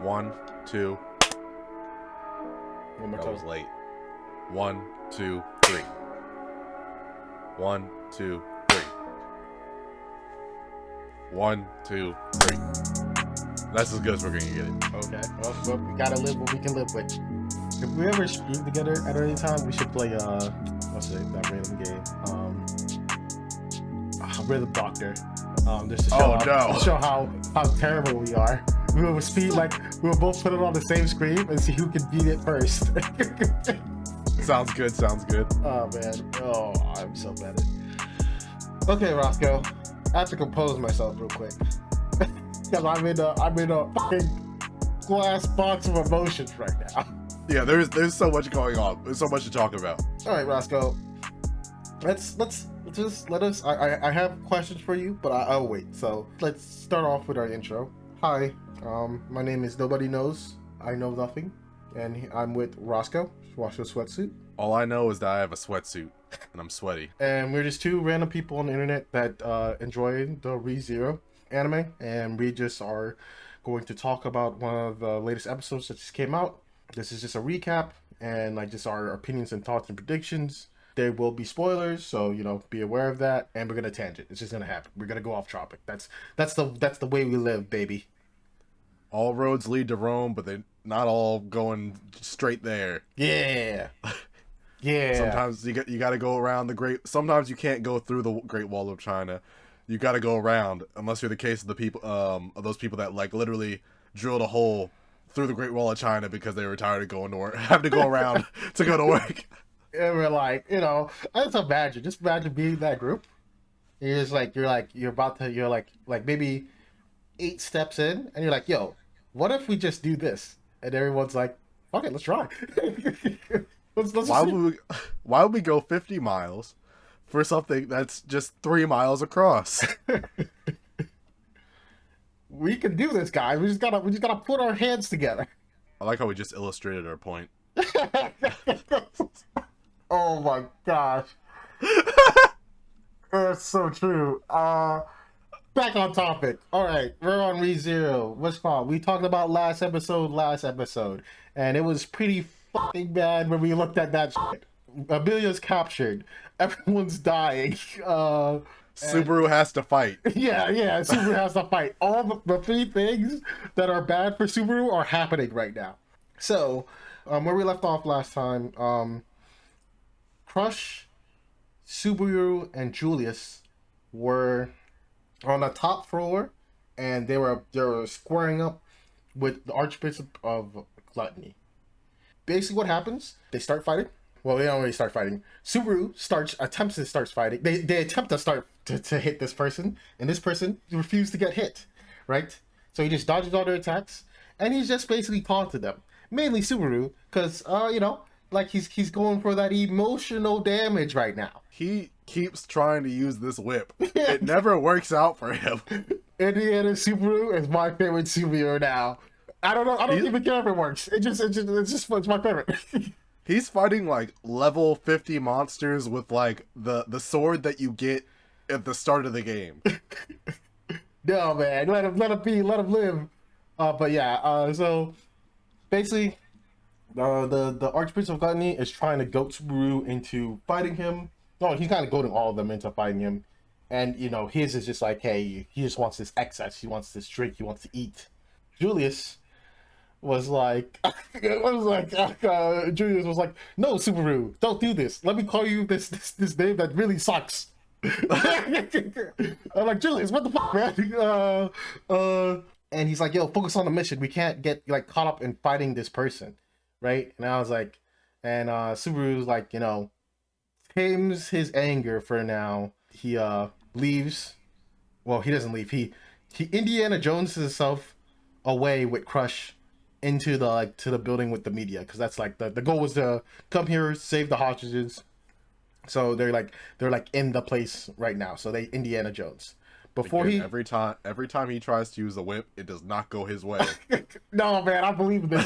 One, two. One more That time. was late. 1, 2, 3. 1, 2, 3. 1, 2, 3. That's as good as we're gonna get it. Okay. Well, we gotta live what we can live with. If we ever stream together at any time, we should play what's that random game? Rhythm Doctor. Just to show, show how terrible we are. We will both put it on the same screen and see who can beat it first. Sounds good, sounds good. Oh man. Oh, I'm so bad at it. Okay, Roscoe. I have to compose myself real quick. Because I'm in a fucking glass box of emotions right now. Yeah, there's so much going on. There's so much to talk about. All right, Roscoe. Let's just let us. I have questions for you, but I'll wait. So let's start off with our intro. Hi, my name is Nobody Knows. I Know Nothing, and I'm with Roscoe Sweatsuit. All I know is that I have a sweatsuit and I'm sweaty. And we're just two random people on the internet that enjoy the ReZero anime, and we just are going to talk about one of the latest episodes that just came out. This is just a recap and like just our opinions and thoughts and predictions. There will be spoilers, so be aware of that. And we're gonna tangent. It's just gonna happen. We're gonna go off topic. That's the way we live, baby. All roads lead to Rome, but they're not all going straight there. Yeah. Yeah. Sometimes you got to go around the great. Sometimes you can't go through the Great Wall of China. You got to go around, unless you're the case of the people, of those people that like literally drilled a hole through the Great Wall of China because they were tired of going to work, have to go around to go to work. And we're like, I just imagine being that group. You're like maybe 8 steps in, and you're like, yo, what if we just do this? And everyone's like, okay, let's try. Why would we go 50 miles for something that's just 3 miles across? We can do this, guys. We just gotta put our hands together. I like how we just illustrated our point. Oh my gosh. That's so true. Back on topic. All right, we're on ReZero. What's called? We talked about last episode, and it was pretty fucking bad when we looked at that shit. Amelia's captured. Everyone's dying. Subaru has to fight. Yeah, Subaru has to fight. All the 3 things that are bad for Subaru are happening right now. So, where we left off last time, Crush, Subaru, and Julius were on the top floor, and they were squaring up with the Archbishop of Gluttony. Basically, what happens? They start fighting. Well, they don't really start fighting. Subaru attempts to start fighting. They attempt to start to hit this person, and this person refused to get hit, right? So he just dodges all their attacks, and he's just basically taunted them. Mainly Subaru, because like he's going for that emotional damage right now. He keeps trying to use this whip. It never works out for him. Indiana Subaru is my favorite Subaru now. I don't even care if it works. It's my favorite. He's fighting like level 50 monsters with like the sword that you get at the start of the game. No, man, let him live. But yeah, so basically, the Archbishop of Gluttony is trying to goat Subaru into fighting him. No, he's kind of goading all of them into fighting him. And, his is just like, hey, he just wants this excess. He wants this drink. He wants to eat. Julius was like, Julius was like, no, Subaru, don't do this. Let me call you this name that really sucks. I'm like, Julius, what the fuck, man? And he's like, yo, focus on the mission. We can't get like caught up in fighting this person, right? And I was like, and Subaru's like, tames his anger for now. He leaves. Well, he doesn't leave. He Indiana Jones himself away with Crush into the building with the media, because that's like the goal was to come here, save the hostages. So they're like in the place right now. So they Indiana Jones. Before Again, every time he tries to use the whip, it does not go his way. No, man, I believe in this.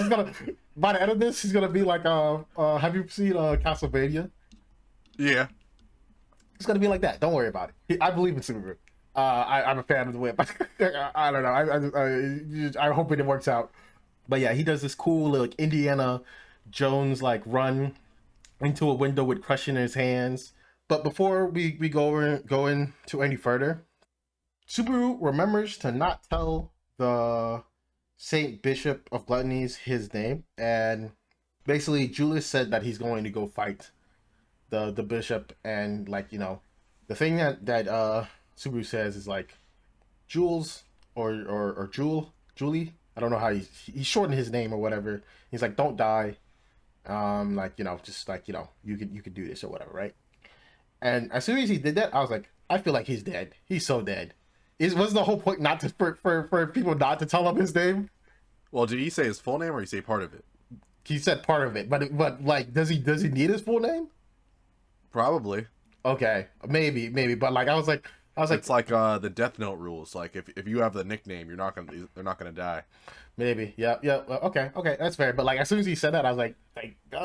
By the end of this, he's gonna be like have you seen Castlevania? Yeah. It's gonna be like that. Don't worry about it. I believe in Subaru. I'm a fan of the whip. I don't know. I hope it works out. But yeah, he does this cool like Indiana Jones like run into a window with Crush in his hands. But before we go into any further, Subaru remembers to not tell the Saint Bishop of Gluttonies his name, and basically Julius said that he's going to go fight the bishop, and like the thing that Subaru says is like Jules or Julie. I don't know how he shortened his name or whatever. He's like, don't die. Like just like you could do this or whatever, right? And as soon as he did that, I was like, I feel like he's dead. He's so dead. Was the whole point not to for people not to tell him his name? Well, did he say his full name or he say part of it? He said part of it, but like, does he need his full name? Probably. Okay, maybe, but like, I was like, It's like the Death Note rules. Like if you have the nickname, they're not gonna die. maybe, yeah, okay, that's fair. But like, as soon as he said that, I was like,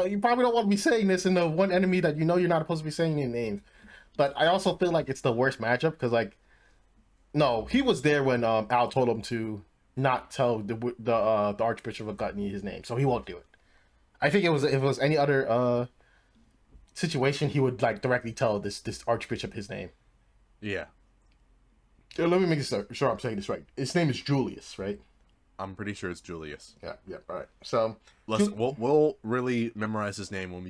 you probably don't want to be saying this in the one enemy that you're not supposed to be saying your name. But I also feel like it's the worst matchup because like, no, he was there when Al told him to not tell the Archbishop of Gluttony his name, so he won't do it. I think if it was any other situation, he would like directly tell this Archbishop his name. Yeah, Let me make sure I'm saying this right. His name is Julius, right? I'm pretty sure it's Julius. Yeah. All right. So We'll really memorize his name when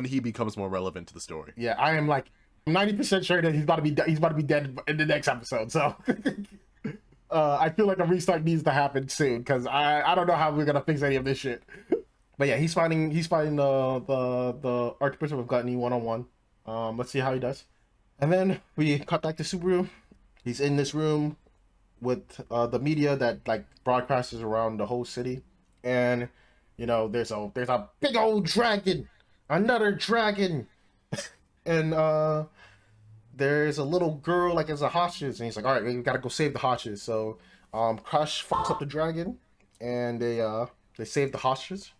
he becomes more relevant to the story. yeah, I am like 90% sure that he's about to be dead in the next episode. So I feel like a restart needs to happen soon because I don't know how we're gonna fix any of this shit. But yeah, he's fighting the Archbishop of Gluttony 1-on-1. Let's see how he does. And then we cut back to Subaru. He's in this room with the media that like broadcasts around the whole city, and there's a big old dragon, another dragon, and there's a little girl like as a hostage, and he's like, all right, we gotta go save the hostage. So Crush fucks up the dragon, and they save the hostage,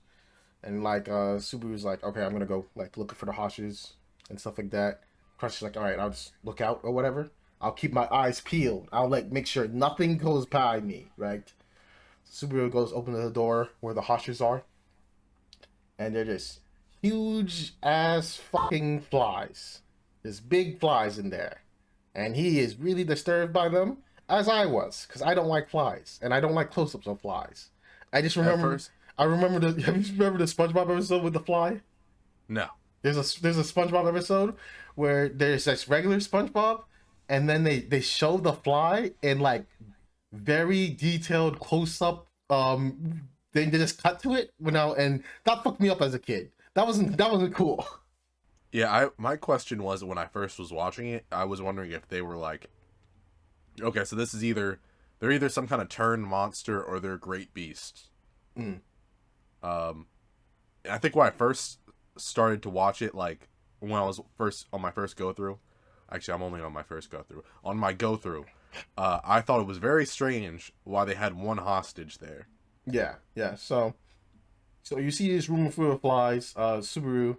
and like Subaru's like, okay, I'm gonna go like looking for the hostages and stuff like that. Crush is like, all right, I'll just look out or whatever. I'll keep my eyes peeled. I'll like make sure nothing goes by me, right? Subaru goes open the door where the hostages are, and they're just huge ass fucking flies. There's big flies in there, and he is really disturbed by them, as I was, because I don't like flies, and I don't like close-ups of flies. I just remember. I remember the. Have you remember the SpongeBob episode with the fly? No. There's a SpongeBob episode where there's this regular SpongeBob, and then they show the fly in like very detailed close up. They just cut to it, and that fucked me up as a kid. That wasn't cool. Yeah, my question was when I first was watching it, I was wondering if they were like, okay, so this is they're either some kind of turned monster or they're great beasts. Mm. I think when I first started to watch it, like when I was first on my first go through, actually I'm only on my first go through. On my go through, I thought it was very strange why they had one hostage there. Yeah. So you see this room full of flies. Subaru,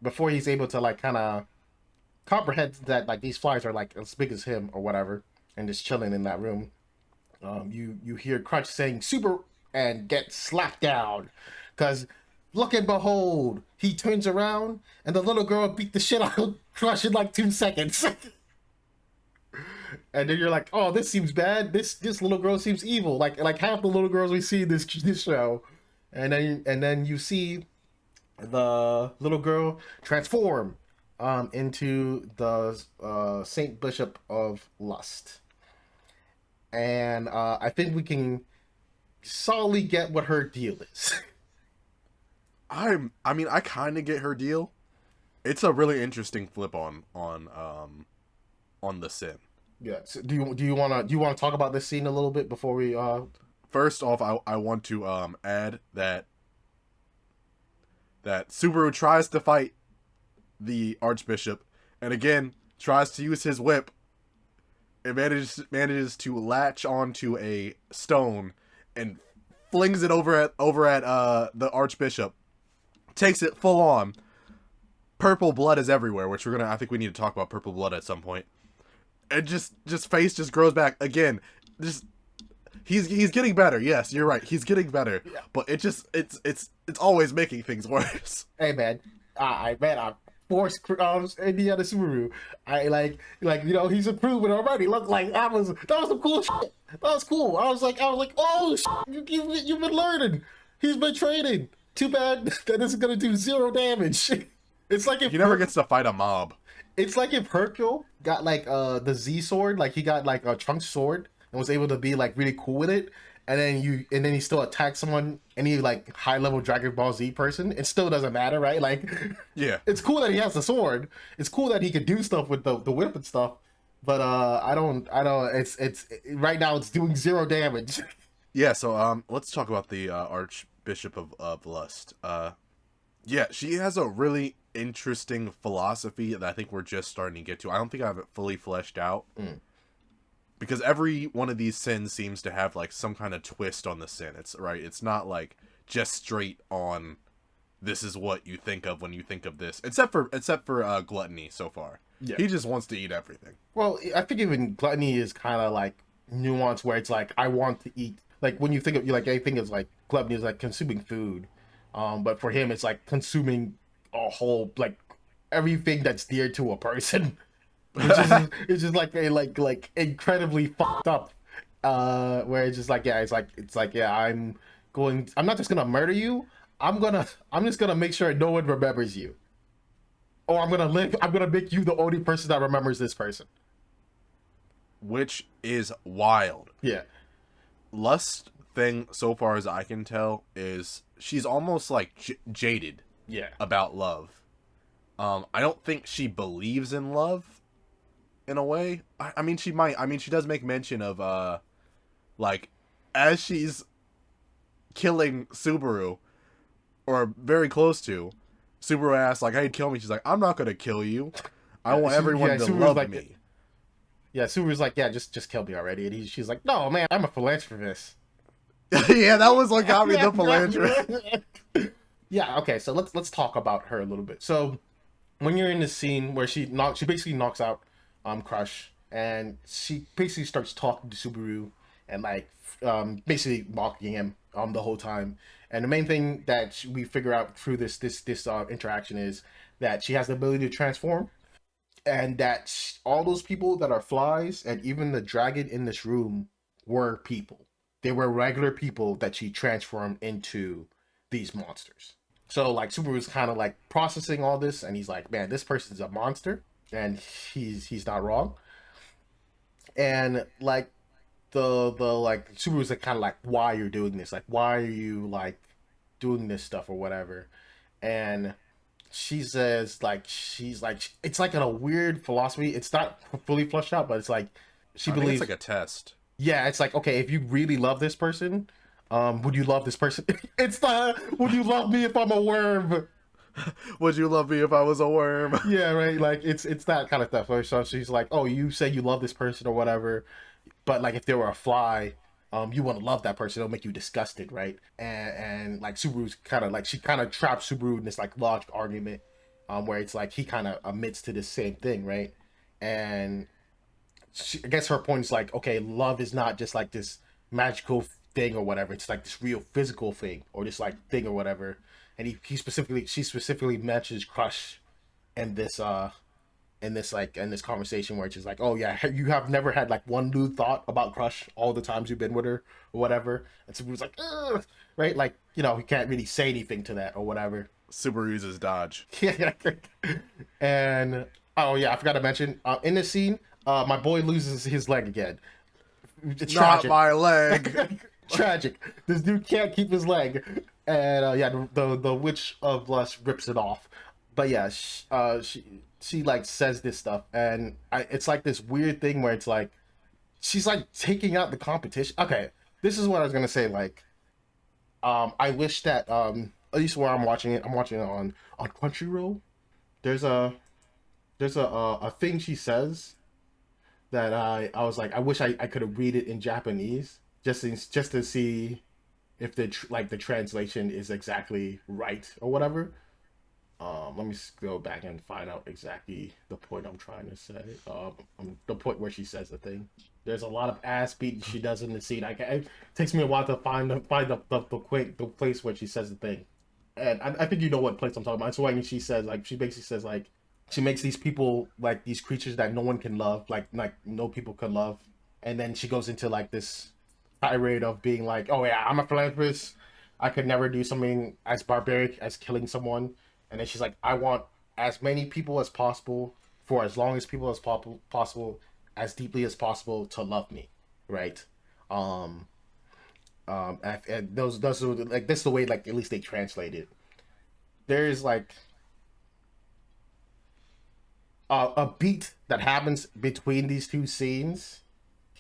before he's able to like kind of comprehend that like these flies are like as big as him or whatever, and just chilling in that room. You hear Crunch saying "super" and get slapped down, because look and behold, he turns around and the little girl beat the shit out of Crush in like 2 seconds. And then you're like, oh, this seems bad. This little girl seems evil. Like half the little girls we see in this show, and then you see the little girl transform into the Saint Bishop of Lust, and I think we can solidly get what her deal is. I mean, I kind of get her deal. It's a really interesting flip on the sin. Yeah. So do you want to talk about this scene a little bit before we First off, I want to add that Subaru tries to fight the Archbishop, and again tries to use his whip. It manages to latch onto a stone and flings it over at the Archbishop. Takes it full on. Purple blood is everywhere, which I think we need to talk about purple blood at some point. And just face just grows back again. He's getting better. Yes, you're right. He's getting better, Yeah. but it's always making things worse. Hey man, I forced Indiana Subaru. I he's improving already. Look, like that was some cool shit. That was cool. I was like, oh shit, you've been learning. He's been training. Too bad that this is gonna do zero damage. It's like if He never gets to fight a mob. it's like if Hercule got like the Z sword, like he got like a Trunks sword and was able to be like really cool with it, and then he still attacks someone, any like high level Dragon Ball Z person, it still doesn't matter, right? Like Yeah. it's cool that he has the sword. It's cool that he could do stuff with the whip and stuff. But I don't it's right now it's doing zero damage. Yeah, so let's talk about the Archbishop of Lust. Yeah, she has a really interesting philosophy that I think we're just starting to get to. I don't think I have it fully fleshed out. Because every one of these sins seems to have like some kind of twist on the sin. It's not like just straight on this is what you think of when you think of this. Except for gluttony so far. Yeah. He just wants to eat everything. Well, I think even gluttony is kind of like nuanced, where it's like I want to eat. Like when you think of I think it's like gluttony is like consuming food, but for him it's like consuming a whole like everything that's dear to a person, which is it's just like a like incredibly fucked up. Where it's just like yeah, I'm not just gonna murder you. I'm just gonna make sure no one remembers you. Or I'm gonna make you the only person that remembers this person. Which is wild. Yeah. Lust thing, so far as I can tell, is she's almost like jaded Yeah. about love. I don't think she believes in love in a way. I mean, she might. I mean, she does make mention of, like, as she's killing Subaru, or very close to, Subaru asks, like, hey, kill me. She's like, I'm not going to kill you. I want everyone to Subaru's love like, me. Yeah, Subaru's like, yeah, just kill me already. And she's like, no, man, I'm a philanthropist. Yeah, that was what got me the philanthropist. Yeah, okay, so let's talk about her a little bit. So when you're in the scene where she basically knocks out Crush, and she basically starts talking to Subaru and like basically mocking him the whole time. And the main thing that we figure out through this interaction is that she has the ability to transform, and that all those people that are flies and even the dragon in this room were people. They were regular people that she transformed into these monsters. So like Subaru's kind of like processing all this, and he's like, man, this person's a monster, and he's not wrong. And like the like Subaru's like kind of like, why you're doing this? Like, why are you like doing this stuff or whatever? And she says like it's like in a weird philosophy. It's not fully fleshed out, but it's like she believes it's like a test. Yeah, it's like, okay, if you really love this person, would you love this person? It's not, would you love me if I'm a worm? Would you love me if I was a worm? Yeah, right. Like it's that kind of stuff. So she's like, oh, you say you love this person or whatever, but like if they were a fly, you want to love that person. It'll make you disgusted, right? And like Subaru's kind of like, she kind of traps Subaru in this like logic argument, where it's like he kind of admits to the same thing, right? And I guess her point is like, okay, love is not just like this magical thing or whatever. It's like this real physical thing or this like thing or whatever. And she specifically mentions Crush in this conversation where it's just like, oh yeah, you have never had like one new thought about Crush all the times you've been with her or whatever. And Subaru's like, ugh, right? Like, you know, he can't really say anything to that or whatever. Subaru uses dodge. Yeah. And oh yeah, I forgot to mention in this scene, my boy loses his leg again. It's Not tragic. my leg. Tragic. This dude can't keep his leg, and yeah, the Witch of Lust rips it off. But yeah, she like says this stuff, and it's like this weird thing where it's like she's like taking out the competition. Okay, this is what I was gonna say. Like, I wish that at least where I'm watching it on Crunchyroll. There's a thing she says that I was like, I wish I could read it in Japanese just to see if the translation is exactly right or whatever. Let me go back and find out exactly the point I'm trying to say. The point where she says the thing. There's a lot of ass beating she does in the scene. It takes me a while to find the place where she says the thing, and I think you know what place I'm talking about. It's when she says like she basically says like she makes these people like these creatures that no one can love, like no people can love, and then she goes into like this tirade of being like, oh yeah, I'm a philanthropist. I could never do something as barbaric as killing someone. And then she's like, I want as many people as possible for as long as people as possible, as deeply as possible to love me, right? Um, and those are like this is the way like at least they translate it. There is like a beat that happens between these two scenes.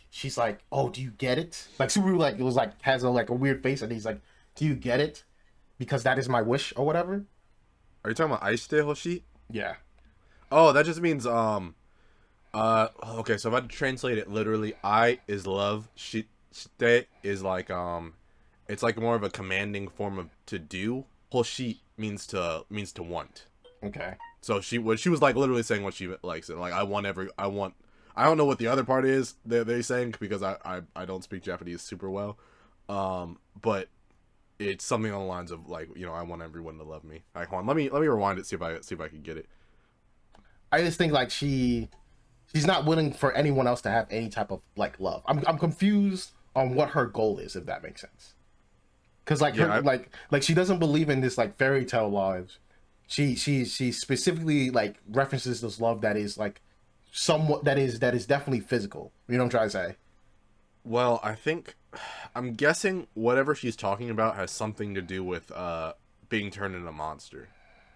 She's like, "Oh, do you get it?" Like Subaru, like it was like has a weird face, and he's like, "Do you get it? Because that is my wish or whatever." Are you talking about Aishite Hoshi? Yeah. Oh, that just means okay, so if I had to translate it literally, I is love, shite is like it's like more of a commanding form of to do. Hoshi means to want. Okay. So she was like literally saying what she likes, like I don't know what the other part is they're saying because I don't speak Japanese super well. But it's something on the lines of like, I want everyone to love me. All right, hold on, let me rewind it, see if I can get it. I just think like she's not willing for anyone else to have any type of like love. I'm confused on what her goal is, if that makes sense. Because like Yeah, like she doesn't believe in this like fairy tale lives. She specifically like references this love that is like somewhat that is definitely physical. You know what I'm trying to say? well, I'm guessing whatever she's talking about has something to do with being turned into a monster.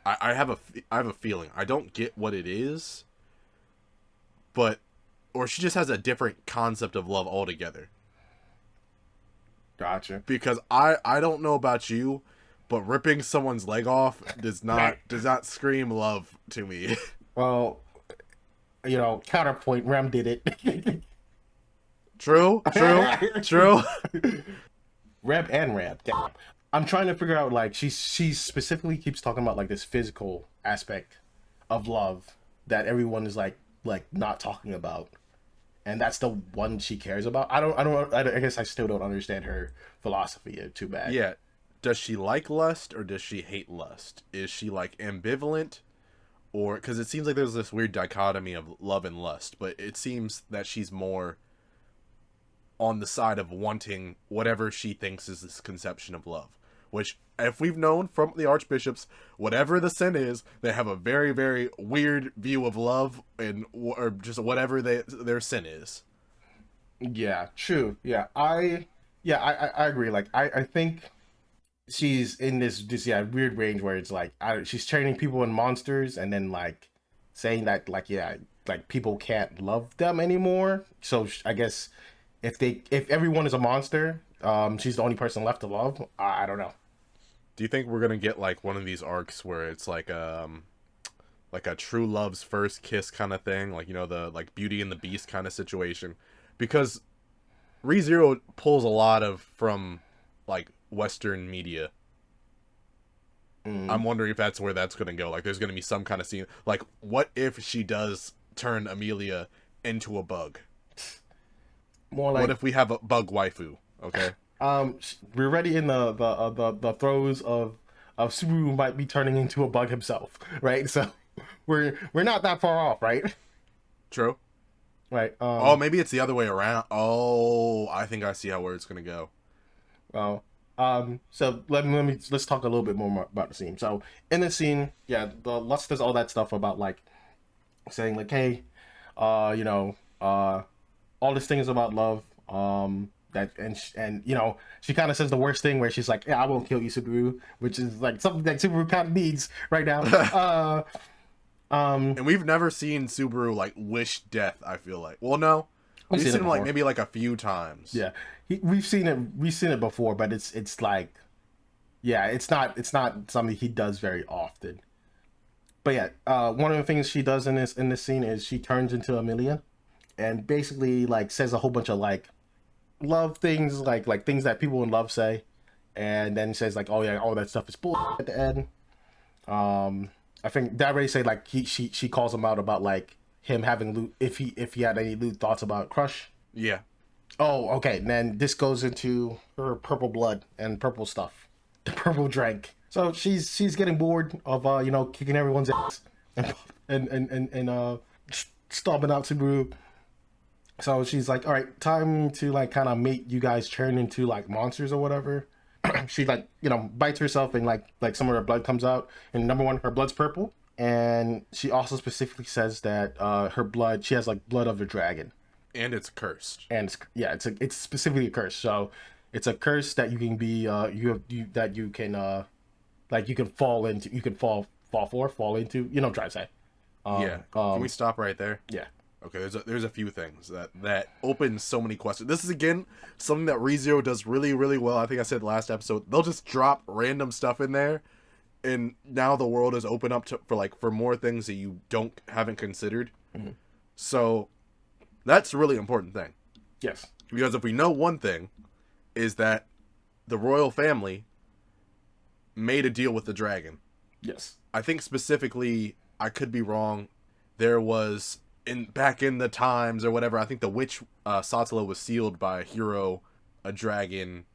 I have a feeling. I don't get what it is, but or she just has a different concept of love altogether. Gotcha. Because I don't know about you, but ripping someone's leg off does not scream love to me. Well, counterpoint. Rem did it. True, true, true. Reb and Rab. Damn. I'm trying to figure out like she specifically keeps talking about like this physical aspect of love that everyone is like not talking about, and that's the one she cares about. I guess I still don't understand her philosophy too bad. Yeah. Does she like lust or does she hate lust? Is she like ambivalent, or because it seems like there's this weird dichotomy of love and lust, but it seems that she's more on the side of wanting whatever she thinks is this conception of love. Which, if we've known from the archbishops, whatever the sin is, they have a very, very weird view of love or just whatever their sin is. Yeah, true. I agree. Like I think she's in this weird range where it's like she's turning people into monsters and then like saying that like like people can't love them anymore. So I guess if everyone is a monster, she's the only person left to love. I don't know. Do you think we're gonna get like one of these arcs where it's like a true love's first kiss kind of thing, like the like Beauty and the Beast kind of situation? Because ReZero pulls a lot of from like Western media. I'm wondering if that's where that's gonna go. Like, there's gonna be some kind of scene. Like, what if she does turn Amelia into a bug? More like What if we have a bug waifu? Okay. we're already in the throes of Subaru might be turning into a bug himself, right? So we're not that far off, right? True. Right. Oh, maybe it's the other way around. Oh, I think I see where it's gonna go. Well, so let's talk a little bit more about the scene. So in the scene, yeah, the Lust does all that stuff about like saying like, hey, all this thing is about love. That and she kind of says the worst thing where she's like, yeah, I won't kill you, Subaru, which is like something that Subaru kind of needs right now. And we've never seen Subaru like wish death. I feel like. Well, no, we've seen him like maybe like a few times. Yeah, we've seen it before, but it's like, yeah, it's not something he does very often. But yeah, one of the things she does in this scene is she turns into Amelia, and basically like says a whole bunch of like love things, like things that people in love say, and then says like, oh yeah, all that stuff is bull at the end. I think that Ray said like she calls him out about like him having lewd, if he had any lewd thoughts about Crush. Yeah. Oh, okay. And then this goes into her purple blood and purple stuff, the purple drink. So she's getting bored of kicking everyone's ass and stomping out Subaru. So she's like, all right, time to like kind of make you guys turn into like monsters or whatever. She like bites herself and like some of her blood comes out. And number one, her blood's purple. And she also specifically says that her blood, she has like blood of the dragon. And it's cursed. And it's specifically a curse. So it's a curse that you can be that you can like you can fall into, you can fall into. You know what I'm trying to say. Yeah. Can we stop right there? Yeah. Okay, there's a few things that open so many questions. This is again something that ReZero does really, really well. I think I said last episode, they'll just drop random stuff in there, and now the world is open up for more things that you haven't considered. Mm-hmm. So that's a really important thing. Yes. Because if we know one thing, is that the royal family made a deal with the dragon. Yes. I think specifically, I could be wrong, there was back in the times or whatever, I think the witch Satsula was sealed by a hero, a dragon,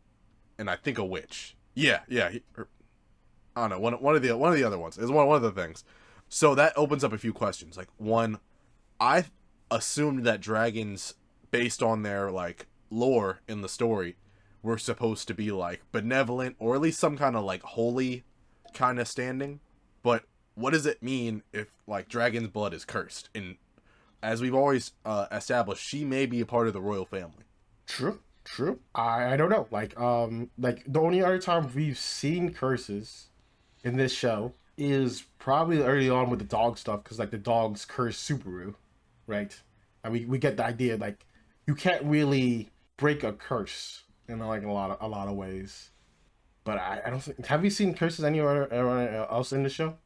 and I think a witch. Yeah. I don't know, one of the other ones. It's one of the things. So that opens up a few questions. Like, one, I assumed that dragons, based on their like lore in the story, were supposed to be like benevolent or at least some kind of like holy kind of standing. But what does it mean if like dragon's blood is cursed? And as we've always established, she may be a part of the royal family. True. I don't know. Like the only other time we've seen curses in this show is probably early on with the dog stuff, because like the dogs curse Subaru, right? And we get the idea like you can't really break a curse in like a lot of ways. But I don't think, have you seen curses anywhere else in the show?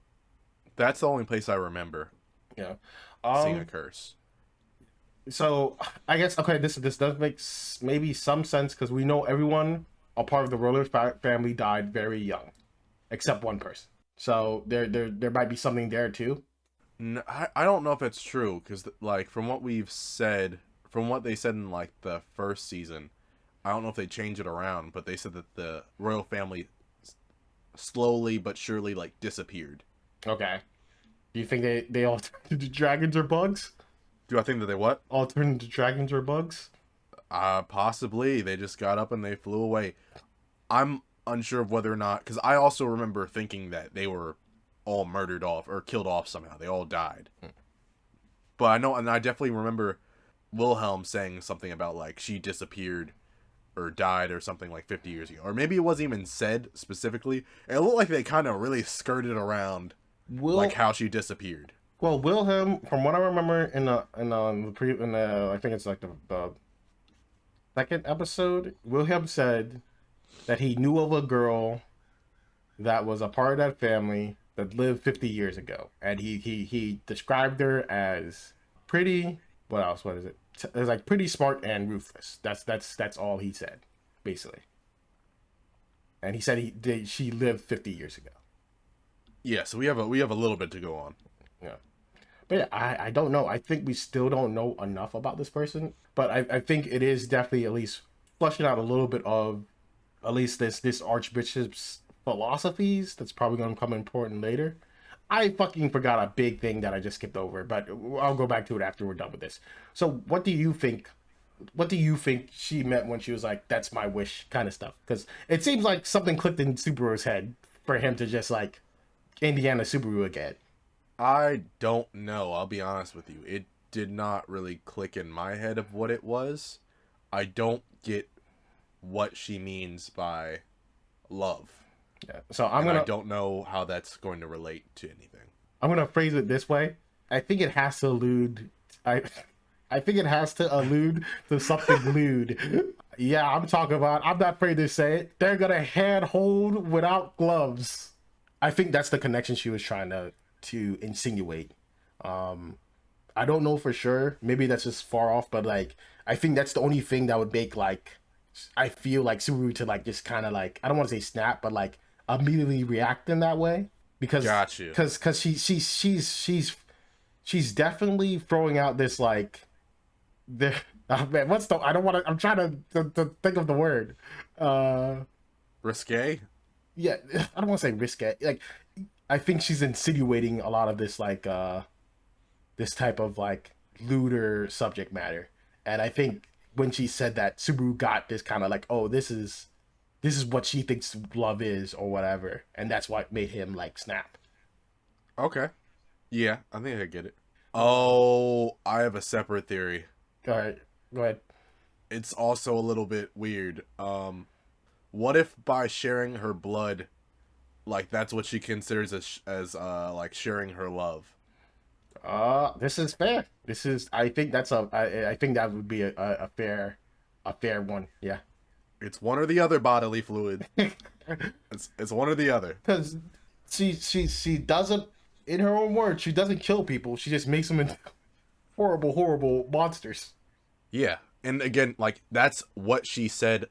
That's the only place I remember. Yeah. Seeing a curse. So I guess okay, this does make maybe some sense, because we know everyone a part of the royal family died very young, except one person. So there might be something there too. No, I don't know if it's true, because like from what they said in like the first season, I don't know if they changed it around, but they said that the royal family slowly but surely like disappeared. Okay. Do you think they all turned into dragons or bugs? Do I think that they what? All turned into dragons or bugs? Possibly. They just got up and they flew away. I'm unsure of whether or not, because I also remember thinking that they were all murdered off or killed off somehow. They all died. But I know, and I definitely remember Wilhelm saying something about like she disappeared or died or something like 50 years ago. Or maybe it wasn't even said specifically. It looked like they kind of really skirted around like how she disappeared. Well, Wilhelm, from what I remember in the I think it's like the second episode, Wilhelm said that he knew of a girl that was a part of that family that lived 50 years ago, and he described her as pretty. What else? What is it? It was like pretty smart and ruthless. That's all he said, basically. And he said she lived 50 years ago. Yeah, so we have a little bit to go on. Yeah. But yeah, I don't know. I think we still don't know enough about this person. But I think it is definitely at least fleshing out a little bit of at least this archbishop's philosophies. That's probably going to come important later. I fucking forgot a big thing that I just skipped over, but I'll go back to it after we're done with this. So what do you think? What do you think she meant when she was like, "That's my wish," kind of stuff? Because it seems like something clicked in Subaru's head for him to just like Indiana Subaru again. I don't know. I'll be honest with you. It did not really click in my head of what it was. I don't get what she means by love. Yeah. So I don't know how that's going to relate to anything. I'm gonna phrase it this way. I think it has to allude. I think it has to allude to something lewd. Yeah, I'm talking about. I'm not afraid to say it. They're gonna hand hold without gloves. I think that's the connection she was trying to insinuate. I don't know for sure. Maybe that's just far off, but like I think that's the only thing that would make like I feel like Subaru to like just kind of like, I don't want to say snap, but like immediately react in that way. because Got you. she's definitely throwing out this like the oh man, what's the I don't want to I'm trying to think of the word. Uh Risque. yeah, I don't want to say risque. Like I think she's insinuating a lot of this like this type of like looter subject matter. And I think when she said that, Subaru got this kind of like, oh, this is what she thinks love is or whatever, and that's what made him like snap. Okay. Yeah, I think I get it. Oh, I have a separate theory. All right, go ahead. It's also a little bit weird. What if by sharing her blood, like that's what she considers as like sharing her love? This is fair. This is. I think that's a. I think that would be a fair one. Yeah. It's one or the other bodily fluid. It's one or the other. Because she doesn't, in her own words, she doesn't kill people. She just makes them into horrible monsters. Yeah, and again, like that's what she said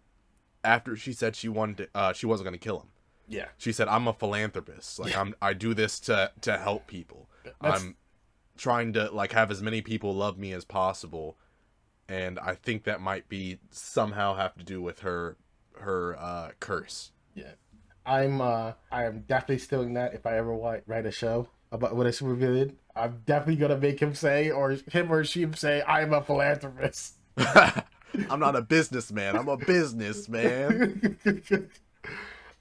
after she said she wanted she wasn't gonna kill him. Yeah. She said, "I'm a philanthropist. Like I do this to help people. I'm trying to like have as many people love me as possible." And I think that might be somehow have to do with her curse. Yeah. I am definitely stealing that if I ever write a show about what a supervillain. I'm definitely gonna make him say, or him or she say, I'm a philanthropist. I'm not a businessman. I'm a businessman.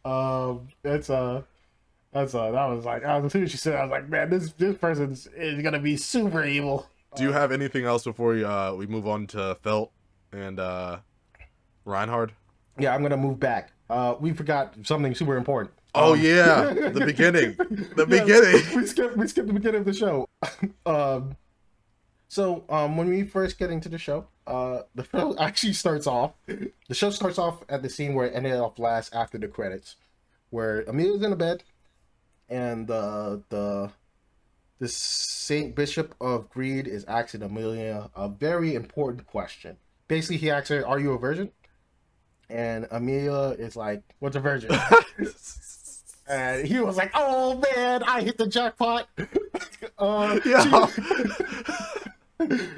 That's that was like, as soon as she said, I was like, man, this person is gonna be super evil. Do you have anything else before we move on to Felt and Reinhard? Yeah, I'm gonna move back. We forgot something super important. Oh yeah, the beginning. The beginning. We skipped the beginning of the show. When we first get into the show, the show actually starts off. The show starts off at the scene where it ended off last after the credits, where Amelia's in a bed, and the Saint Bishop of Greed is asking Amelia a very important question. Basically, he asks her, "Are you a virgin?" And Amelia is like, "What's a virgin?" And he was like, "Oh man, I hit the jackpot." Yeah.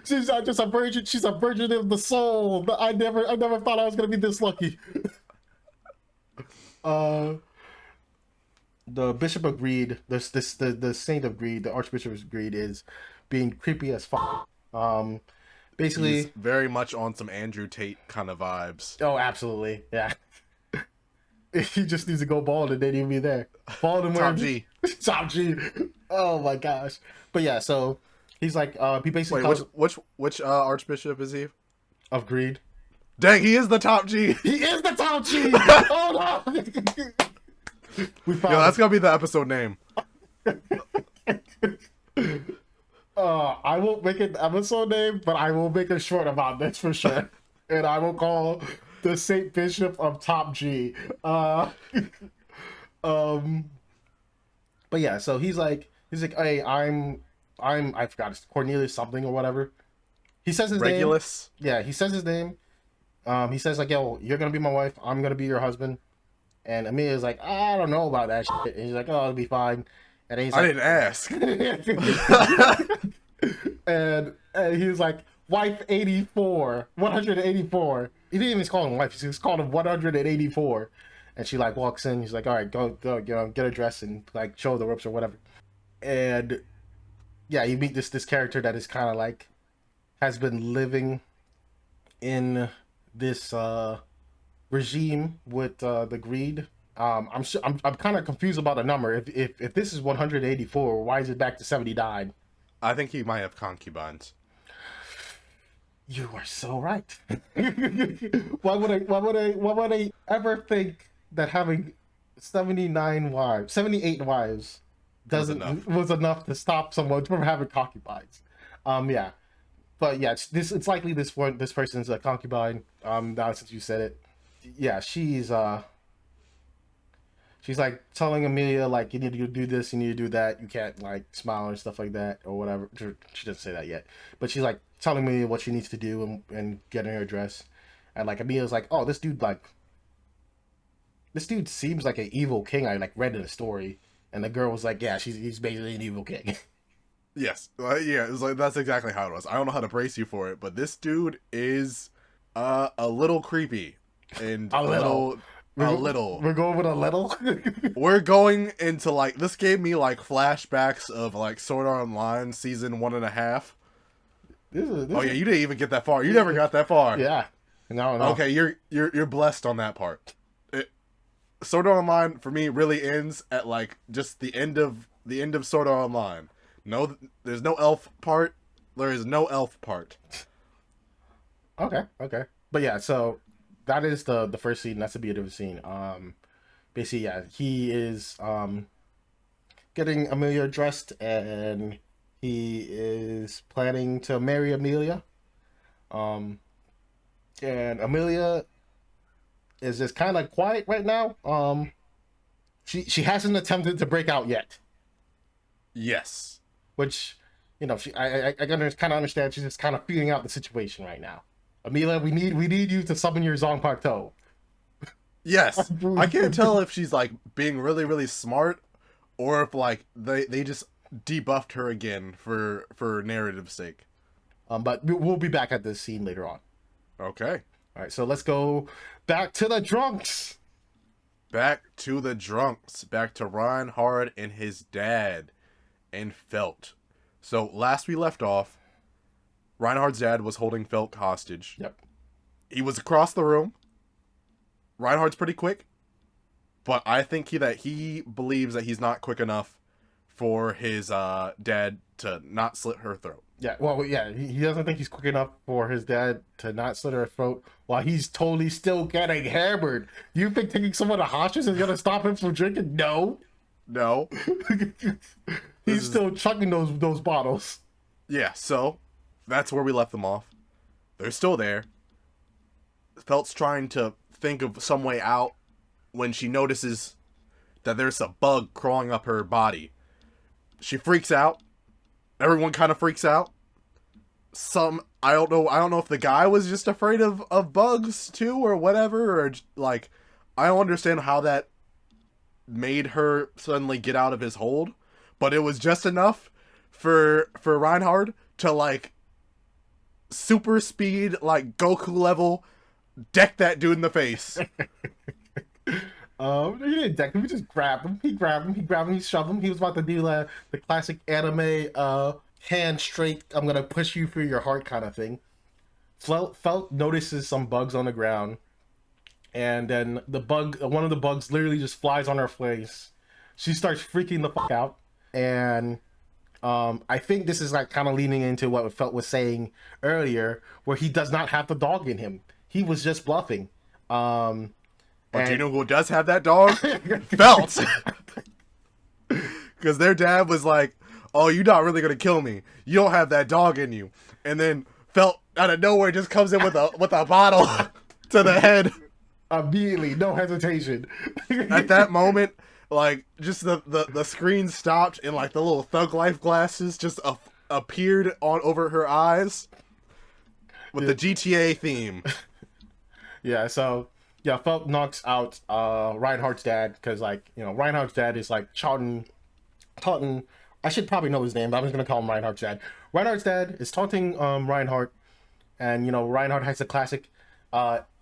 She's not just a virgin; she's a virgin of the soul. I never thought I was gonna be this lucky. The Bishop of Greed, the Saint of Greed, the Archbishop of Greed is being creepy as fuck. Basically, he's very much on some Andrew Tate kind of vibes. Oh, absolutely, yeah. He just needs to go bald and they'd even be there. Bald and Top G. Top G. Oh my gosh. But yeah, so he's like, he basically. Wait, which Archbishop is he? Of Greed. Dang, he is the top G. He is the top G. Oh no. Yo, that's gonna be the episode name. I won't make it the episode name, but I will make a short about this for sure. And I will call the Saint Bishop of Top G. But yeah, so he's like, hey, I forgot, it's Cornelius something or whatever. He says his Regulus? name. Yeah, he says his name. He says like, yo, you're gonna be my wife. I'm gonna be your husband. And Amelia's like, I don't know about that shit. And he's like, oh, it'll be fine. And then he's like, I didn't ask. and he was like, wife 84, 184. He didn't even call him wife. He just called him 184. And she like walks in. He's like, all right, go, get her dressed and like show the ropes or whatever. And yeah, you meet this character that is kind of like has been living in this regime with the greed. I'm kind of confused about the number. If this is 184, why is it back to 79? I think he might have concubines. You are so right. Why would I ever think that having 78 wives was enough to stop someone from having concubines? Yeah. But yeah, it's likely this person's a concubine. Now since you said it. Yeah, she's like telling Amelia like, you need to do this, you need to do that, you can't like smile and stuff like that or whatever. She doesn't say that yet, but she's like telling Amelia what she needs to do and getting her dress. And like Amelia's like, oh, this dude seems like an evil king I like read in a story. And the girl was like, yeah, he's basically an evil king. Yes, yeah, it's like that's exactly how it was. I don't know how to brace you for it, but this dude is a little creepy and A a little. little a little. We're going with a little. We're going into like this gave me like flashbacks of like Sword Art Online season 1.5. Oh yeah, you didn't even get that far. You never got that far. Yeah. No. Okay, you're blessed on that part. Sword Art Online for me really ends at like just the end of Sword Art Online. No, there's no elf part. There is no elf part. Okay. But yeah, so that is the first scene. That's the beautiful scene. Basically, yeah, he is getting Amelia dressed, and he is planning to marry Amelia. And Amelia is just kind of quiet right now. She hasn't attempted to break out yet. Yes. Which, I kind of understand. She's just kind of feeling out the situation right now. Amelia, we need you to summon your Zongparto. Yes. I can't tell if she's like being really, really smart or if like they just debuffed her again for narrative's sake. But we'll be back at this scene later on. Okay. All right, so let's go back to the drunks. Back to the drunks. Back to Reinhard and his dad and Felt. So last we left off, Reinhard's dad was holding Felt hostage. Yep. He was across the room. Reinhard's pretty quick, but I think that he believes that he's not quick enough for his dad to not slit her throat. Yeah, well, yeah, he doesn't think he's quick enough for his dad to not slit her throat while he's totally still getting hammered. You think taking someone to hostage is gonna stop him from drinking? No. No. He's still chugging those bottles. Yeah, so that's where we left them off. They're still there. Felt's trying to think of some way out when she notices that there's a bug crawling up her body. She freaks out. Everyone kind of freaks out. I don't know if the guy was just afraid of bugs too or whatever, or like I don't understand how that made her suddenly get out of his hold, but it was just enough for Reinhard to like super speed, like Goku level, deck that dude in the face. He didn't deck him. We just grabbed him. He grabbed him. He shoved him. He was about to do the classic anime hand straight. I'm gonna push you through your heart kind of thing. Felt notices some bugs on the ground, and then one of the bugs literally just flies on her face. She starts freaking the fuck out, and I think this is like kind of leaning into what Felt was saying earlier, where he does not have the dog in him. He was just bluffing. But do you know who does have that dog? Felt. Because their dad was like, "Oh, you're not really gonna kill me. You don't have that dog in you." And then Felt out of nowhere just comes in with a bottle to the head. Immediately, no hesitation. At that moment, like just the screen stopped and like the little Thug Life glasses just appeared over her eyes with the GTA theme. Yeah, so yeah, Felt knocks out Reinhardt's dad because Reinhardt's dad is like taunting. I should probably know his name, but I'm just gonna call him Reinhardt's dad. Reinhardt's dad is taunting Reinhardt, and Reinhardt has a classic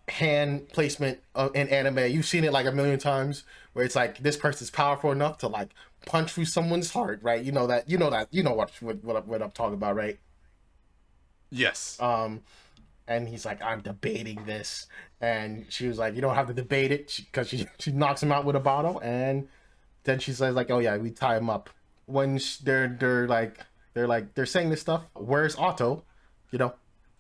hand placement in anime. You've seen it like a million times, where it's like this person's powerful enough to like punch through someone's heart, right? You know what I'm talking about, right? Yes. And he's like, I'm debating this. And she was like, you don't have to debate it, because she knocks him out with a bottle. And then she says like, oh yeah, we tie him up. When they're saying this stuff, where's Otto?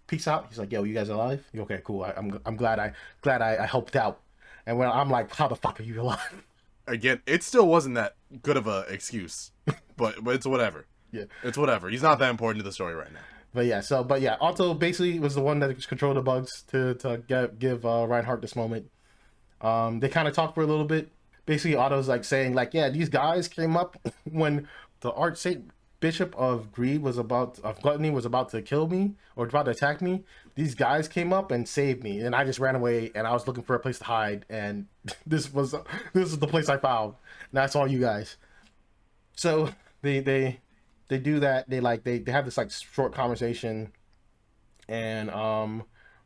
Peace out. He's like, yo, you guys alive? Okay, cool. I'm glad I helped out. And when I'm like, how the fuck are you alive? Again, it still wasn't that good of a excuse, but it's whatever. Yeah, it's whatever. He's not that important to the story right now. But yeah, Otto basically was the one that controlled the bugs to give Reinhardt this moment. They kind of talked for a little bit. Basically, Otto's like saying like, yeah, these guys came up when the Archbishop of Gluttony was about to kill me or about to attack me. These guys came up and saved me, and I just ran away, and I was looking for a place to hide, and this is the place I found. And that's all you guys. So they do that. They have this like short conversation, and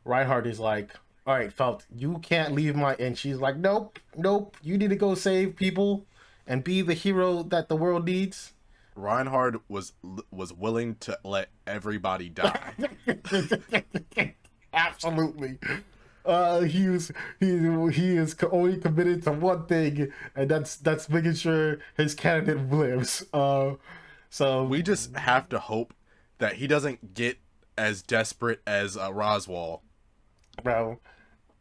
Reinhardt is like, "All right, Felt, you can't leave my." And she's like, "Nope, nope. You need to go save people, and be the hero that the world needs." Reinhard was willing to let everybody die. Absolutely. He is only committed to one thing, and that's making sure his candidate lives. So We just have to hope that he doesn't get as desperate as Roswell. bro,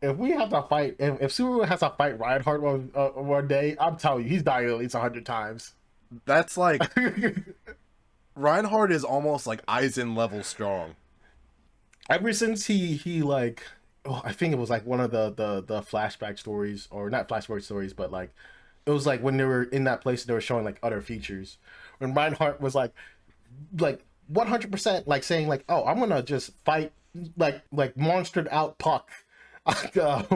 if we have to fight, if Subaru has to fight Reinhardt one day, I'm telling you, he's dying at least 100 times. That's like Reinhard is almost like Eisen level strong. Ever since he like, oh, I think it was like one of the flashback stories, or not flashback stories, but like it was like when they were in that place, they were showing like other features. When Reinhardt was like 100% like saying like, oh, I'm gonna just fight like monstered out Puck. I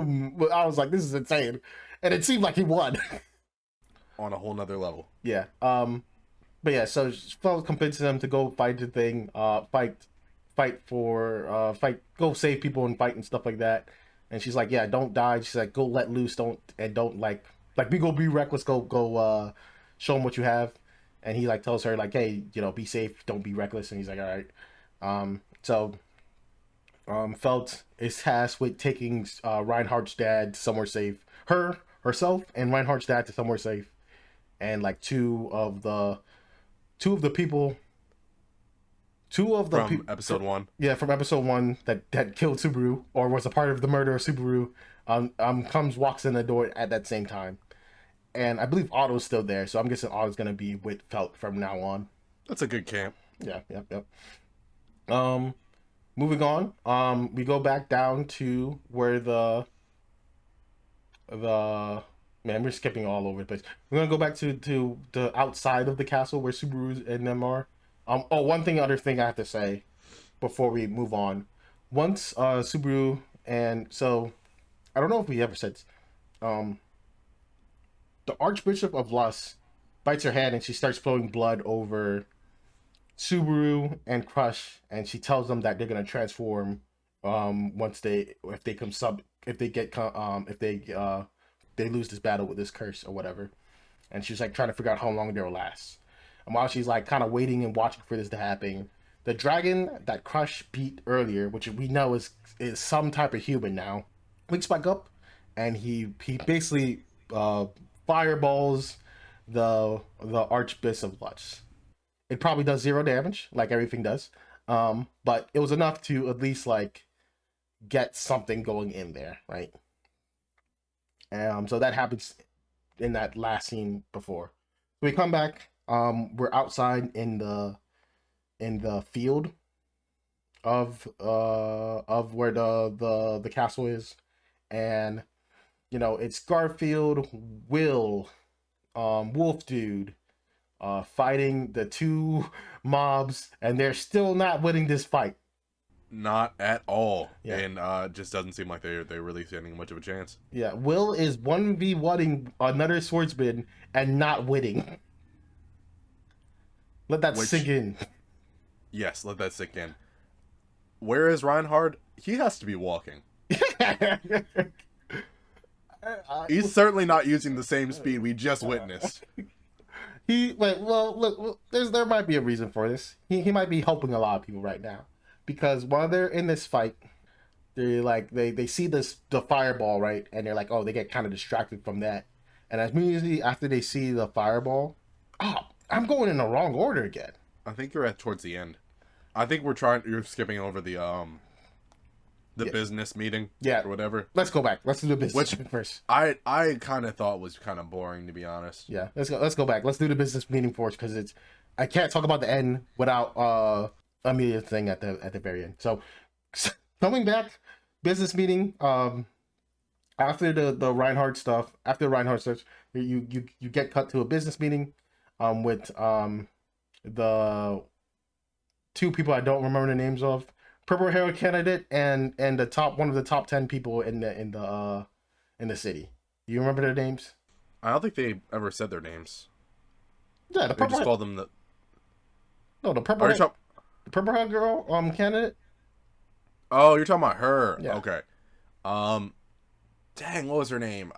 was like, this is insane, and it seemed like he won. On a whole nother level. Yeah. But yeah, so Fell convinces him to go fight the thing, go save people and fight and stuff like that. And she's like, yeah, don't die. She's like, go let loose, don't be reckless, go show him what you have. And he like tells her like, hey, be safe, don't be reckless. And he's like, all right. Felt is tasked with taking Reinhardt's dad to somewhere safe. Herself and Reinhardt's dad to somewhere safe. And like two of the people From episode one. yeah, from episode one that killed Subaru or was a part of the murder of Subaru, walks in the door at that same time. And I believe Otto's still there, so I'm guessing Otto's gonna be with Felt from now on. That's a good camp. Yeah, yep, yep. um Moving on, we go back down to where the man, we're skipping all over the place. We're gonna go back to the outside of the castle where Subaru and them are. Other thing I have to say before we move on. Once Subaru, and so I don't know if we ever said this, um the Archbishop of Lust bites her hand and she starts flowing blood over Subaru and Crush, and she tells them that they're gonna transform once they if they come sub if they get if they lose this battle with this curse or whatever. And she's like trying to figure out how long they'll last. And while she's like kind of waiting and watching for this to happen, the dragon that Crush beat earlier, which we know is some type of human now, wakes back up, and he basically fireballs the Archbishop of Lutz. It probably does 0 damage, like everything does, but it was enough to at least like get something going in there, right? So that happens in that last scene before. So we come back. We're outside in the field of where the castle is, and it's Garfield, Will, Wolf Dude, fighting the two mobs, and they're still not winning this fight. Not at all. Yeah. And just doesn't seem like they're really standing much of a chance. Yeah, Will is 1v1ing another swordsman and not winning. Let that Which, sink in. yes, let that sink in. Where is Reinhard? He has to be walking. He's certainly not using the same speed we just witnessed. Look, there might be a reason for this. He might be helping a lot of people right now, because while they're in this fight, they see the fireball, right, and they're like, oh, they get kind of distracted from that, and as immediately after they see the fireball, oh, I'm going in the wrong order again. I think you're at towards the end. I think you're skipping over the Yeah. business meeting, Yeah. or whatever. Let's go back. Let's do the business Which first. I kind of thought was kind of boring, to be honest. Yeah, let's go back. Let's do the business meeting first, because I can't talk about the end without immediate thing at the very end. So coming back, business meeting. After the Reinhardt stuff, you get cut to a business meeting, with the two people I don't remember the names of, purple hair candidate and one of the top 10 people in the city. Do you remember their names? I don't think they ever said their names. Yeah, the Or purple just hair. call them the. No, Oh, the purple hair girl. Candidate. you're talking about her. Yeah, Okay. Um, dang, what was her name?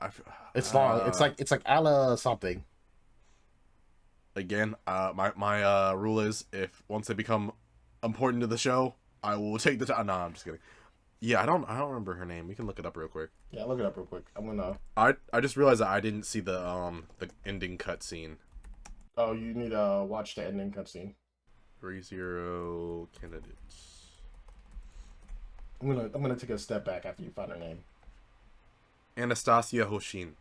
it's long. Uh, It's like Ala something. again, my rule is if once they become important to the show, I will take the time. Nah, I'm just kidding. Yeah, I don't remember her name. We can look it up real quick. Yeah, look it up real quick. I'm gonna. I just realized that I didn't see the ending cutscene. Oh, you need to watch the ending cutscene. ReZero candidates. I'm gonna take a step back after you find her name. Anastasia Hoshin.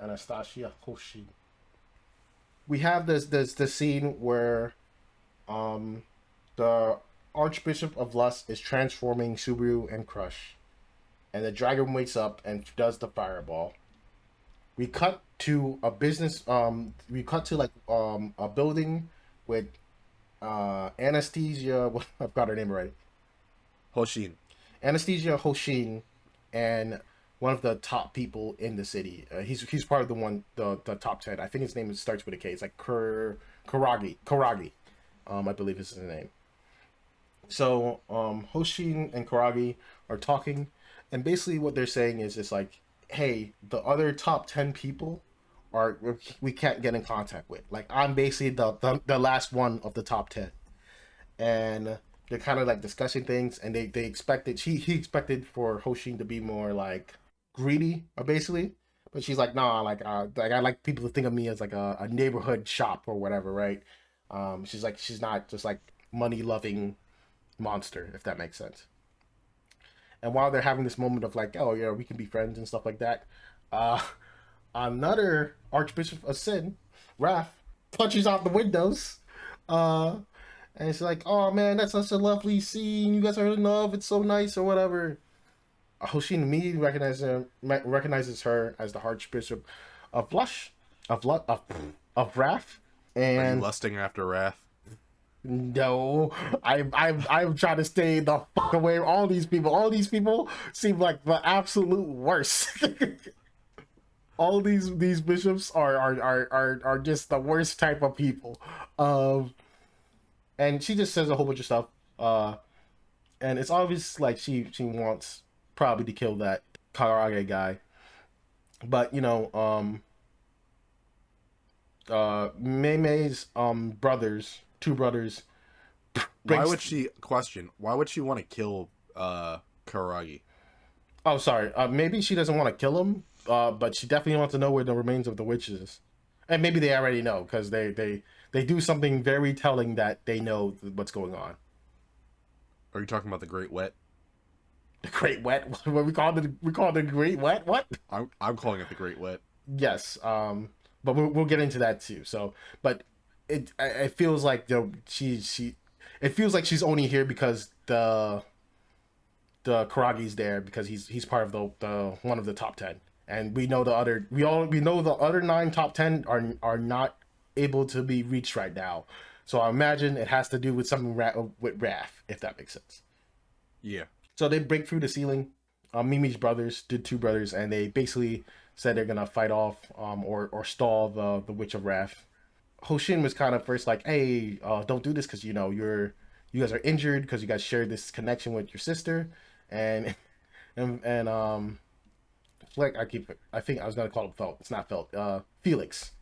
Anastasia Hoshi. We have this scene where um the Archbishop of Lust is transforming Subaru and Crush, and the dragon wakes up and does the fireball. We cut to a business. We cut to like a building with Anesthesia. I've got her name right. Hoshin. Anesthesia Hoshin, and one of the top people in the city. He's part of the top 10. I think his name starts with a K. It's like Karagi. I believe is his name. So Hoshin and Karagi are talking, and basically what they're saying is it's like, hey, the other top 10 people are we can't get in contact with. Like I'm basically the last one of the top 10, and they're kind of like discussing things, and they expected he expected for Hoshin to be more like greedy, basically, but she's like, nah, like I like people to think of me as like a neighborhood shop or whatever, right? She's like she's not just like money loving monster, if that makes sense. And while they're having this moment of like, oh yeah, we can be friends and stuff like that, uh, another Archbishop of Sin, Raph, punches out the windows. Uh, and it's like, oh man, that's such a lovely scene. You guys are in love. It's so nice or whatever. Hoshin immediately recognizes her as the Archbishop of Lush, of Wrath, Are you and lusting after Wrath? no, I'm trying to stay the fuck away from all these people. All these people seem like the absolute worst. All these bishops are just the worst type of people. Um, and she just says a whole bunch of stuff. And it's obvious like she wants probably to kill that Karage guy. But Mei Mei's two brothers, Why brings. would she question? Why would she want to kill Karagi? Oh, sorry. Maybe she doesn't want to kill him. But she definitely wants to know where the remains of the witch is. And maybe they already know because they do something very telling that they know what's going on. Are you talking about the Great Wet? The Great Wet. What we call it the Great Wet. What? I'm calling it the Great Wet. Yes. But we'll get into that too. So, but it feels like it feels like she's only here because the Karagi's there because he's part of the one of the top 10, and we know we know the other 9 top 10 are not able to be reached right now. So I imagine it has to do with something with Wrath, if that makes sense. Yeah. So they break through the ceiling. Mimi's brothers did two brothers, and they basically said they're gonna fight off or stall the Witch of Wrath. Hoshin was kind of first like, hey, don't do this because you guys are injured because you guys shared this connection with your sister, and and like I think I was gonna call him Felt. It's not Felt. Felix.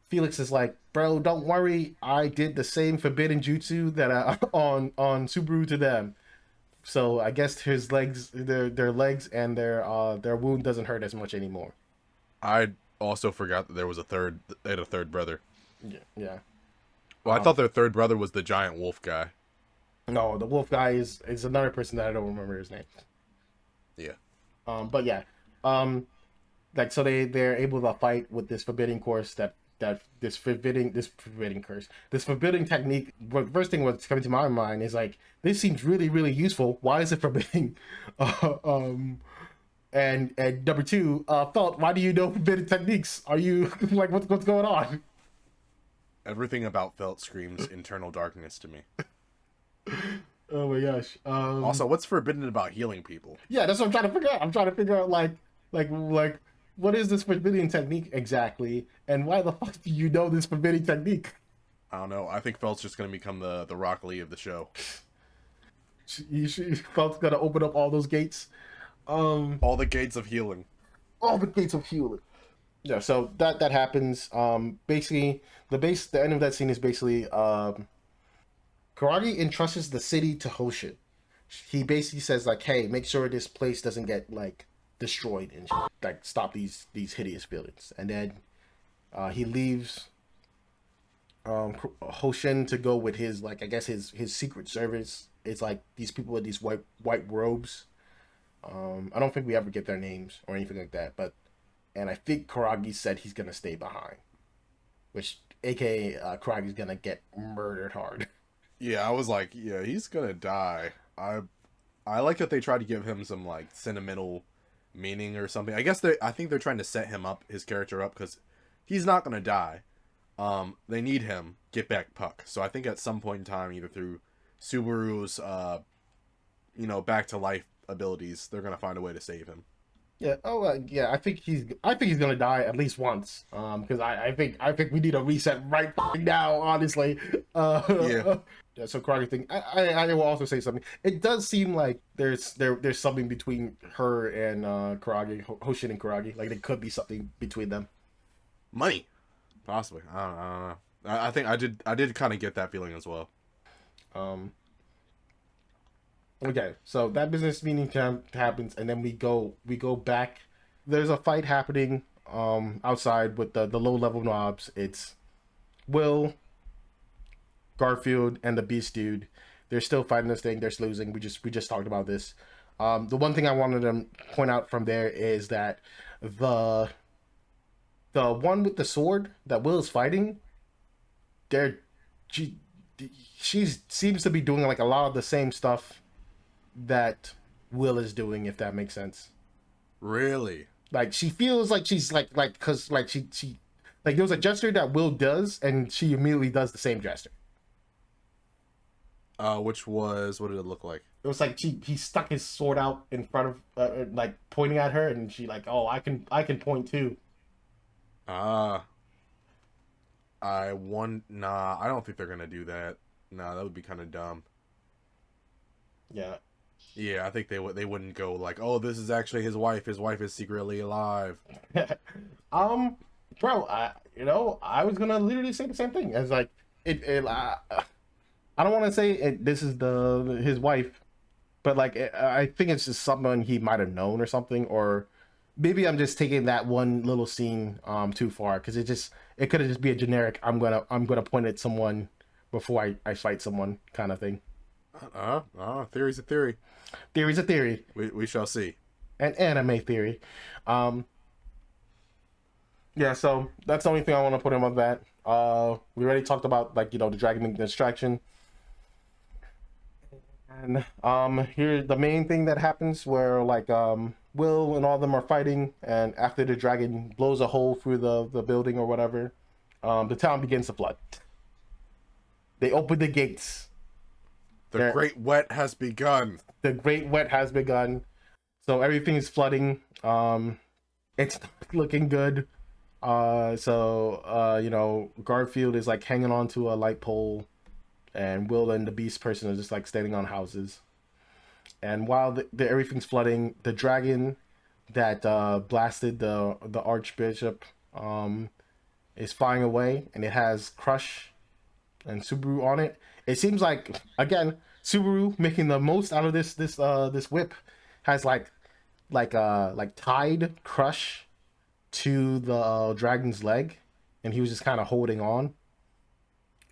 Felix is like, bro, don't worry. I did the same forbidden jutsu that on Subaru to them. So I guess his legs, their legs and their wound doesn't hurt as much anymore. I also forgot that there was a third. They had a third brother. Yeah, yeah. Well, I thought their third brother was the giant wolf guy. No, the wolf guy is another person that I don't remember his name. Yeah. But yeah, like so they're able to fight with this forbidding course this forbidding curse, this forbidding technique. What first thing what's coming to my mind is like this seems really really useful. Why is it forbidding? Uh, um, and number two, Felt, why do you know forbidden techniques? Are you like what's going on? Everything about Felt screams internal darkness to me. Oh my gosh. Also, what's forbidden about healing people? Yeah, that's what I'm trying to figure out. I'm trying to figure out like what is this forbidding technique exactly, and why the fuck do you know this forbidding technique? I don't know. I think Felt's just gonna become the Rock Lee of the show. She felt gonna open up all those gates. Um, All the gates of healing. all the gates of healing. Yeah, so that happens. Basically, the end of that scene is basically Karagi entrusts the city to Hoshin. He basically says like, "Hey, make sure this place doesn't get like destroyed and like stop these hideous villains." And then he leaves Hoshin to go with his like I guess his secret service. It's like these people with these white robes. I don't think we ever get their names or anything like that, but and I think Karagi said he's gonna stay behind, which aka Karagi's gonna get murdered hard. Yeah, I was like, yeah, he's gonna die. I like that they try to give him some like sentimental meaning or something. I think they're trying to set him up, his character up, because he's not gonna die. They need him get back Puck. So I think at some point in time, either through Subaru's back to life abilities, they're gonna find a way to save him. Yeah. Oh, yeah. I think he's gonna die at least once. Because I think we need a reset right now. Honestly. Yeah. Yeah. So Karagi thing. I will also say something. It does seem like there's something between her and Karagi, Hoshin and Karagi. Like there could be something between them. Money, possibly. I don't know. I think I did kind of get that feeling as well. Um. Okay. So that business meeting happens, and then we go back. There's a fight happening outside with the low level mobs. It's Will, Garfield, and the Beast Dude. They're still fighting this thing. They're losing. We just talked about this. The one thing I wanted to point out from there is that the the one with the sword that Will is fighting, they're she she seems to be doing like a lot of the same stuff that Will is doing, if that makes sense. Really? Like she feels like she's like because like she like there was a gesture that Will does, and she immediately does the same gesture. Which was what did it look like? It was like he stuck his sword out in front of like pointing at her, and she like, oh, I can point too. Ah, Nah, I don't think they're gonna do that. Nah, that would be kind of dumb. Yeah. Yeah, I think they wouldn't go like, oh, this is actually his wife. His wife is secretly alive. um, bro, I was gonna literally say the same thing as like I don't want to say this is the his wife, but like I think it's just someone he might have known or something, or maybe I'm just taking that one little scene too far because it could have just be a generic I'm gonna point at someone before I fight someone kind of thing. Theory's a theory. Theory's a theory, We shall see. an anime theory. Um, yeah, so that's the only thing I want to put in on that. We already talked about like the dragon distraction. And here the main thing that happens where like Will and all of them are fighting, and after the dragon blows a hole through the building or whatever, the town begins to flood. They open the gates. The They're, great wet has begun. the great wet has begun, so everything is flooding. It's not looking good. Garfield is like hanging onto a light pole, and Will and the Beast person are just like standing on houses. And while everything's flooding, the dragon that blasted the archbishop is flying away, and it has Crush and Subaru on it. It seems like again Subaru making the most out of this whip has like tied Crush to the dragon's leg, and he was just kind of holding on.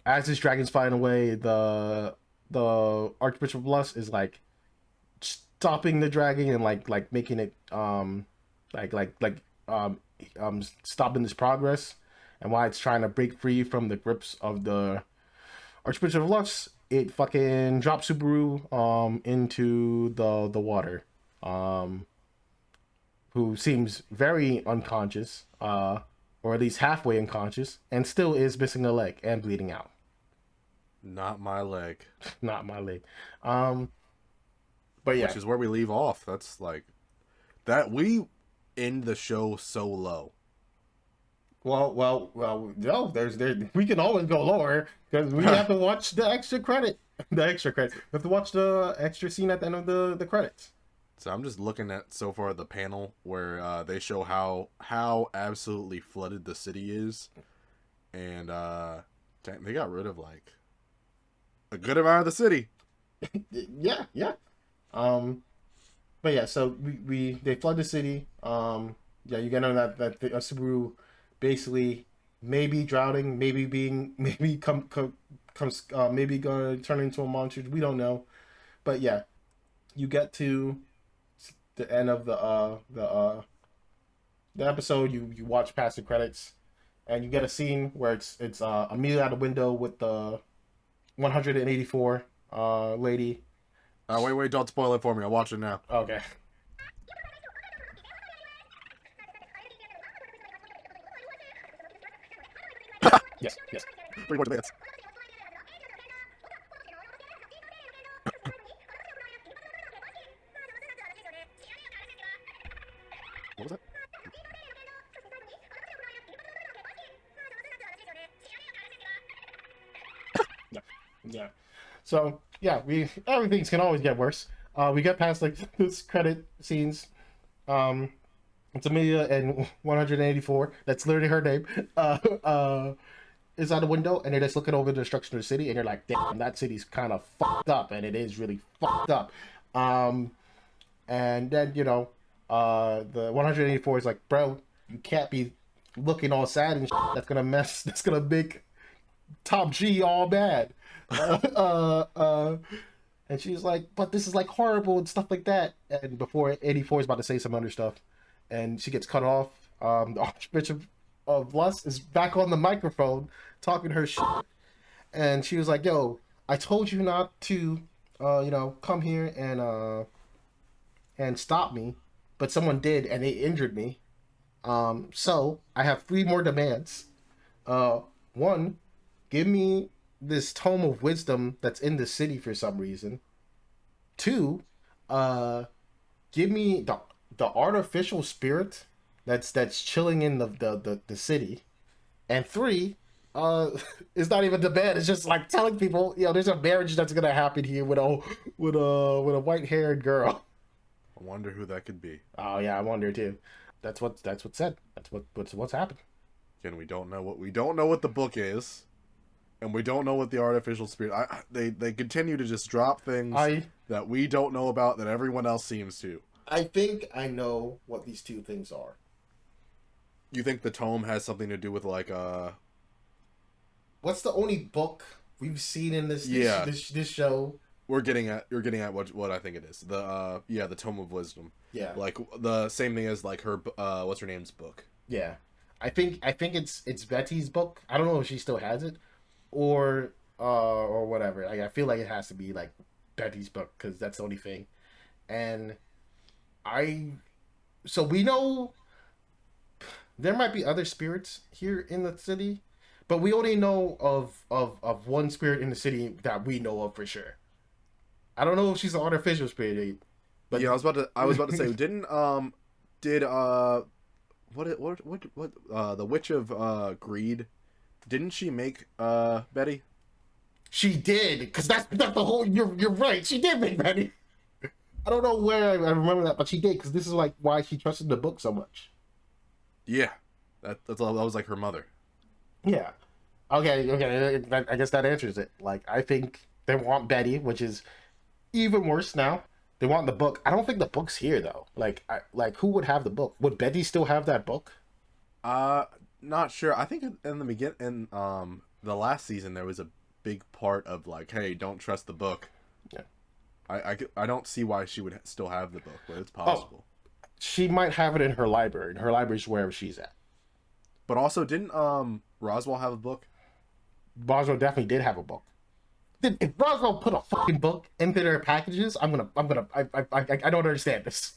As this dragon's flying away, the Archbishop of Lust is like stopping the dragon and like making it um stopping this progress. And while it's trying to break free from the grips of the Archbishop of Lux, it fucking drops Subaru into the water. Um who seems very unconscious, or at least halfway unconscious, and still is missing a leg and bleeding out. Not my leg. Not my leg. Um but yeah. Which is where we leave off. That's like that we end the show so low. No. We can always go lower because we have to watch the extra credit. The extra credit. We have to watch the extra scene at the end of the credits. So I'm just looking at so far the panel where they show how absolutely flooded the city is, and dang, they got rid of like a good amount of the city. Yeah, yeah. Um, but yeah, so we they flood the city. Yeah, you get on that Subaru basically maybe drowning, maybe being maybe comes maybe gonna turn into a monster. We don't know, but yeah, you get to the end of the episode. You watch past the credits, and you get a scene where it's Amelia out the window with the 184 lady. Wait, don't spoil it for me. I'll watch it now. Okay. Yes, yes. Pretty much advance. What was that? Yeah, yeah. So yeah, we everything's can always get worse. We get past like this credit scenes. Um, it's Amelia and 184. That's literally her name. Is out the window and they're just looking over the destruction of the city, and you're like, damn, that city's kind of fucked up, and it is really fucked up. Um, and then the 184 is like, bro, you can't be looking all sad and shit. That's gonna mess. That's gonna make Top G all bad. Uh, uh, uh, and she's like, but this is like horrible and stuff like that. And before 84 is about to say some other stuff, and she gets cut off. The Archbishop of Lust is back on the microphone talking her shit, and she was like, "Yo, I told you not to, come here and stop me, but someone did, and they injured me. So I have three more demands. One, give me this tome of wisdom that's in the city for some reason. Two, uh, give me the artificial spirit that's chilling in the city. And three, uh, it's not even the bed. It's just like telling people, there's a marriage that's gonna happen here with a white haired girl. I wonder who that could be. Oh yeah, I wonder too. That's what's said. That's what's happened. Again, we don't know what the book is, and we don't know what the artificial spirit. They continue to just drop things that we don't know about that everyone else seems to. I think I know what these two things are. You think the tome has something to do with like What's the only book we've seen in this show? You're getting at what I think it is. The Tome of Wisdom. Yeah. Like the same thing as like her what's her name's book. Yeah. I think it's Betty's book. I don't know if she still has it or whatever. I feel like it has to be like Betty's book because that's the only thing. And so we know there might be other spirits here in the city, but we only know of one spirit in the city that we know of for sure. I don't know if she's an artificial spirit, but yeah, I was about to say, did the Witch of Greed, didn't she make Betty? She did, because that's the whole. You're right. She did make Betty. I don't know where I remember that, but she did, because this is like why she trusted the book so much. Yeah, that was like her mother. Yeah. Okay. I guess that answers it. Like, I think they want Betty, which is even worse now. They want the book. I don't think the book's here though. Like who would have the book? Would Betty still have that book? Not sure. I think in the the last season there was a big part of like, hey, don't trust the book. Yeah. I don't see why she would still have the book, but it's possible. Oh, she might have it in her library. And her library's wherever she's at. But also, didn't Roswell have a book? Roswell definitely did have a book. If Roswell put a fucking book into their packages, I don't understand this.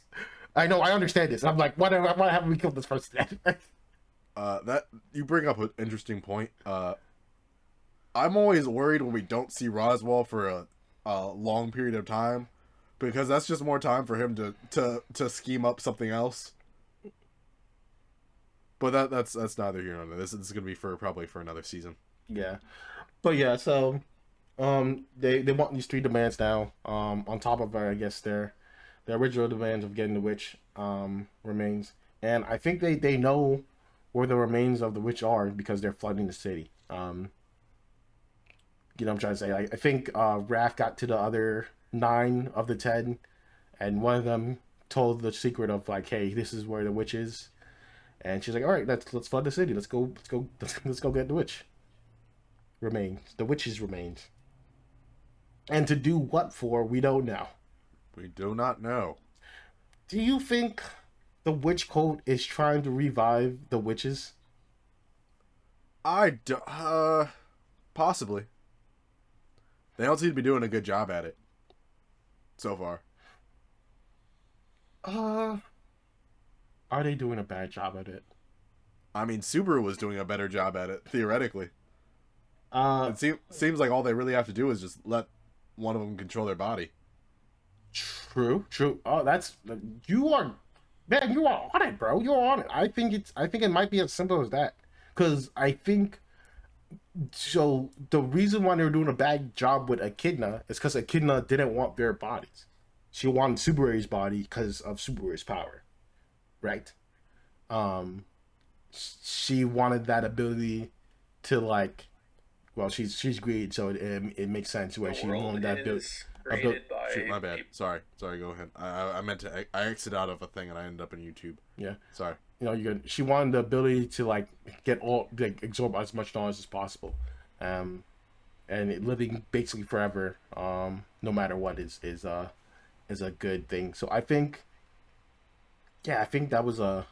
I know I understand this. I'm like, why haven't we killed this person yet? That you bring up an interesting point. I'm always worried when we don't see Roswell for a long period of time, because that's just more time for him to scheme up something else. But that's neither here nor there. This is gonna be for probably for another season. Yeah, but yeah, so they want these three demands now. On top of I guess their original demands of getting the witch remains, and I think they know where the remains of the witch are because they're flooding the city. You know what I'm trying to say? I think Raph got to the other 9 of the 10, and one of them told the secret of like, hey, this is where the witch is, and she's like, all right, let's flood the city. Let's go get the witch remains. The witch's remains. And to do what for, we don't know. We do not know. Do you think the witch cult is trying to revive the witches? I do, possibly. They don't seem to be doing a good job at it so far. Uh, are they doing a bad job at it? I mean, Subaru was doing a better job at it theoretically. Uh, Seems like all they really have to do is just let one of them control their body. true. Oh, that's you are, man. You are on it, bro. You're on it. I think it might be as simple as that. Because I think so. The reason why they were doing a bad job with Echidna is because Echidna didn't want their bodies. She wanted Subaru's body because of Subaru's power, right? Um, she wanted that ability to like. Well, she's greed, so it makes sense where The she world wanted that ability. is created by Shoot, my bad. people. Sorry. Go ahead. I meant to. I exited out of a thing and I ended up in YouTube. Yeah, Sorry. you know, she wanted the ability to like get all like absorb as much knowledge as possible, um, and living basically forever, no matter what is a good thing. So I think, yeah, I think that was a.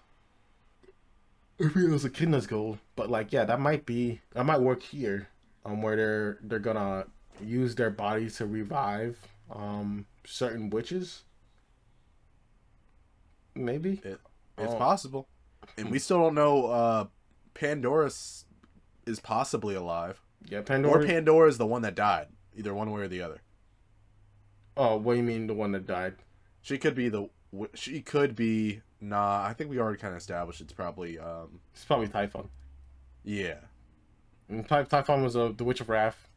I think it was a Echidna's goal, but like, yeah, that might work here, where they're gonna use their bodies to revive certain witches, maybe. It's Oh, possible, and we still don't know. Pandora's is possibly alive, yeah, or Pandora. Pandora is the one that died. Either one way or the other. Oh, what do you mean the one that died? She could be the. She could be. Nah, I think we already kind of established it's probably. It's probably Typhon. Yeah. And Typhon was the Witch of Wrath.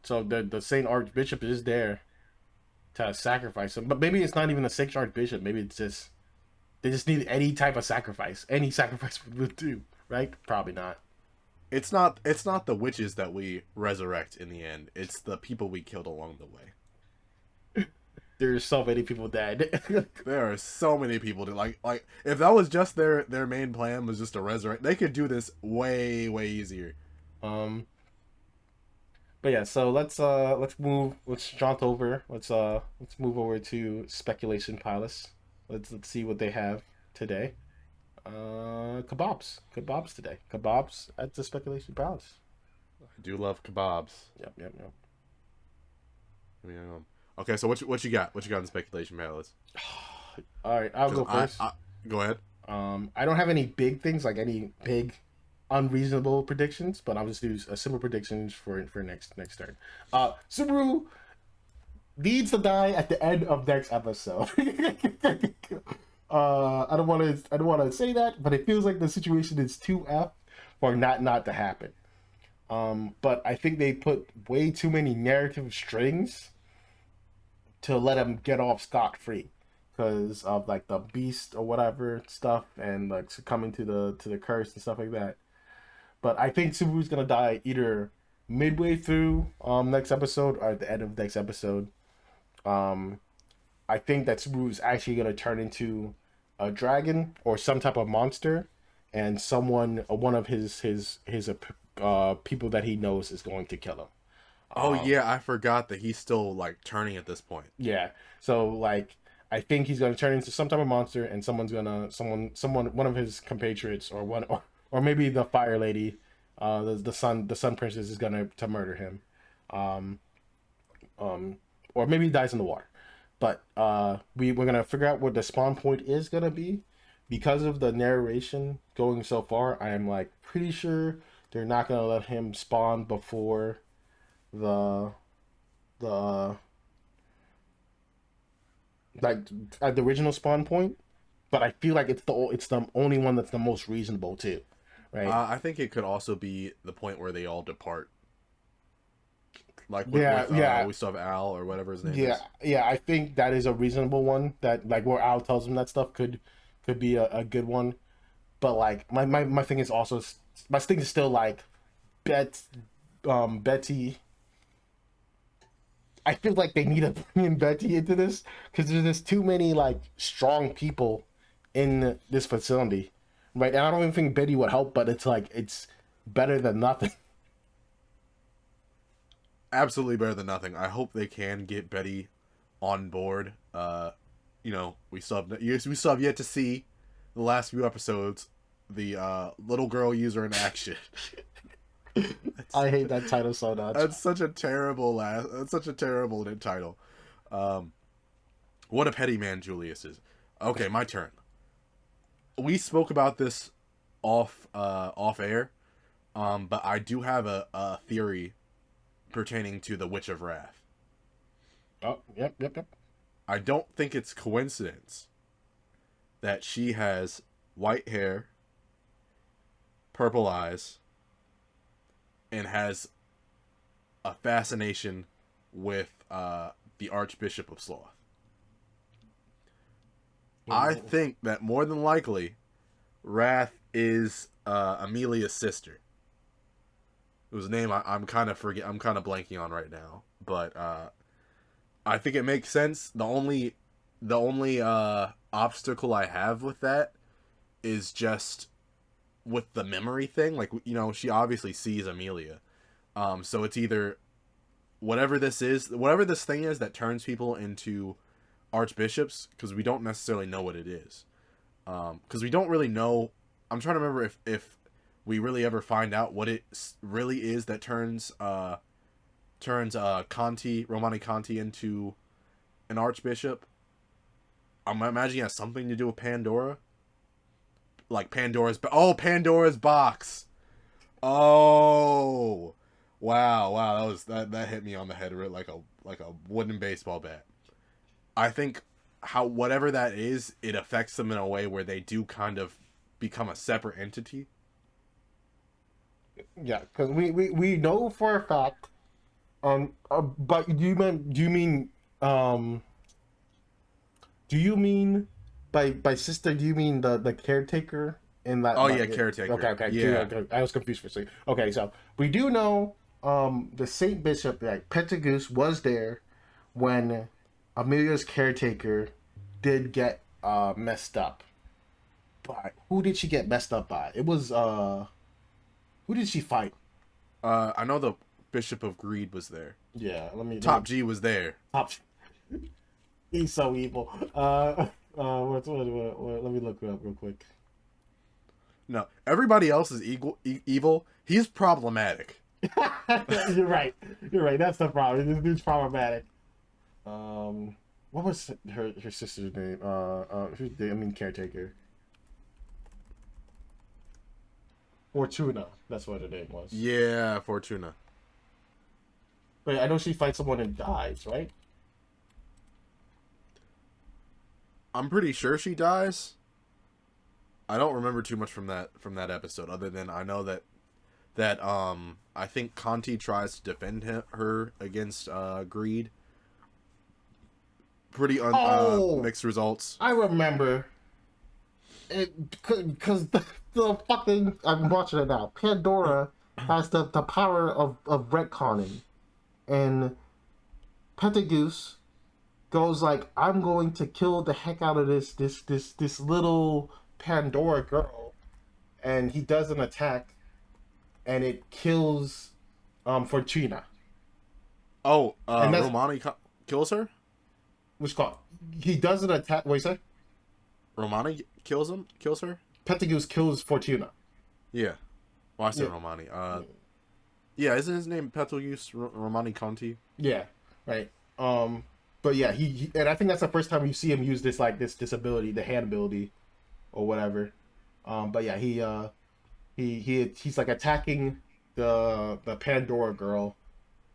So the Saint Archbishop is there to sacrifice him, but maybe it's not even a Saint Archbishop. Maybe it's just they just need any type of sacrifice. Any sacrifice would do, right? Probably not. It's not. It's not the witches that we resurrect in the end. It's the people we killed along the way. There's so many people dead. There are so many people that like if that was just their main plan was just to resurrect, they could do this way easier. um, but yeah. So let's jaunt over. Let's move over to Speculation Palace. Let's see what they have today. Kebabs today. Kebabs at the Speculation Palace. I do love kebabs. Yep. I mean, okay, so what you got? What you got in Speculation Palace? All right, I'll go 'Cause first. Go ahead. I don't have any big things like any big unreasonable predictions, but I'll just do a simple predictions for next turn. Subaru needs to die at the end of next episode. I don't want to say that, but it feels like the situation is too F for not to happen. But I think they put way too many narrative strings to let him get off scot free because of like the beast or whatever stuff and like succumbing to the curse and stuff like that. But I think Subaru's gonna die either midway through next episode or at the end of next episode. Um, I think that Subaru's actually gonna turn into a dragon or some type of monster, and one of his people that he knows is going to kill him. Oh yeah, I forgot that he's still like turning at this point. Yeah. So like I think he's gonna turn into some type of monster and someone one of his compatriots or maybe the fire lady, the sun princess is gonna to murder him. Um or maybe he dies in the water. But we're gonna figure out what the spawn point is gonna be. Because of the narration going so far, I am like pretty sure they're not gonna let him spawn before the the like at the original spawn point, but I feel like it's the only one that's the most reasonable too, right? I think it could also be the point where they all depart, like Yeah, with yeah, we still have Al or whatever his name yeah, is. yeah. I think that is a reasonable one. That like where Al tells him that stuff could be a good one. But like my thing is also my thing is still like Bet Betty. I feel like they need to bring in Betty into this because there's just too many like strong people in this facility, right? And I don't even think Betty would help, but it's like it's better than nothing. Absolutely better than nothing. I hope they can get Betty on board. We still have yet to see the last few episodes the little girl user in action. That's, I hate that title so much. that's such a terrible That's such a terrible title. Um, what a petty man Julius is. Okay, my turn. We spoke about this off air, but I do have a theory pertaining to the Witch of Wrath. Oh, yep, yep, yep. I don't think it's coincidence that she has white hair, purple eyes, and has a fascination with the Archbishop of Sloth. I think that more than likely, Wrath is Amelia's sister, whose name I'm kind of I'm kind of blanking on right now, but I think it makes sense. The only obstacle I have with that is just with the memory thing. Like, she obviously sees Amelia, so it's either whatever this thing is that turns people into archbishops, because we don't necessarily know what it is, because we don't really know. I'm trying to remember if we really ever find out what it really is that turns Romani Conti into an archbishop. I'm imagining it has something to do with Pandora, like Pandora's box. Oh, wow, that hit me on the head like a wooden baseball bat. I think how whatever that is, it affects them in a way where they do kind of become a separate entity. Yeah, because we know for a fact. But um do you mean by sister? Do you mean the caretaker in that? Oh yeah, Like, okay, caretaker. okay, Yeah. okay. I was confused for a second. Okay, so we do know the Saint Bishop like Pentagoose was there when Amelia's caretaker did get messed up. But who did she get messed up by? It was who did she fight? I know the Bishop of Greed was there. Yeah, let me Top G was there. top. He's so evil. Let me look it up real quick. No, everybody else is evil. He's problematic. You're right. You're right. That's the problem. This dude's problematic. What was her sister's name? Caretaker. Fortuna. That's what her name was. Yeah, Fortuna. But I know she fights someone and dies, right? I'm pretty sure she dies. I don't remember too much from that episode, other than I know that I think Conti tries to defend her against Greed. Pretty Oh, mixed results. I remember. It because the fucking I'm watching it now. Pandora has the power of retconning, and Pentagoose goes like, "I'm going to kill the heck out of this little Pandora girl," and he does an attack, and it kills Fortuna, Oh, and that's Romani kills her. what's called. He does an attack. What you say? Romani kills her. Pentagoose kills Fortuna. Yeah. Well, I said Yeah, Romani. Yeah, isn't his name Betelgeuse Romani Conti? yeah, right. But yeah, he and I think that's the first time you see him use this ability, the hand ability, or whatever. But yeah, he's like attacking the Pandora girl,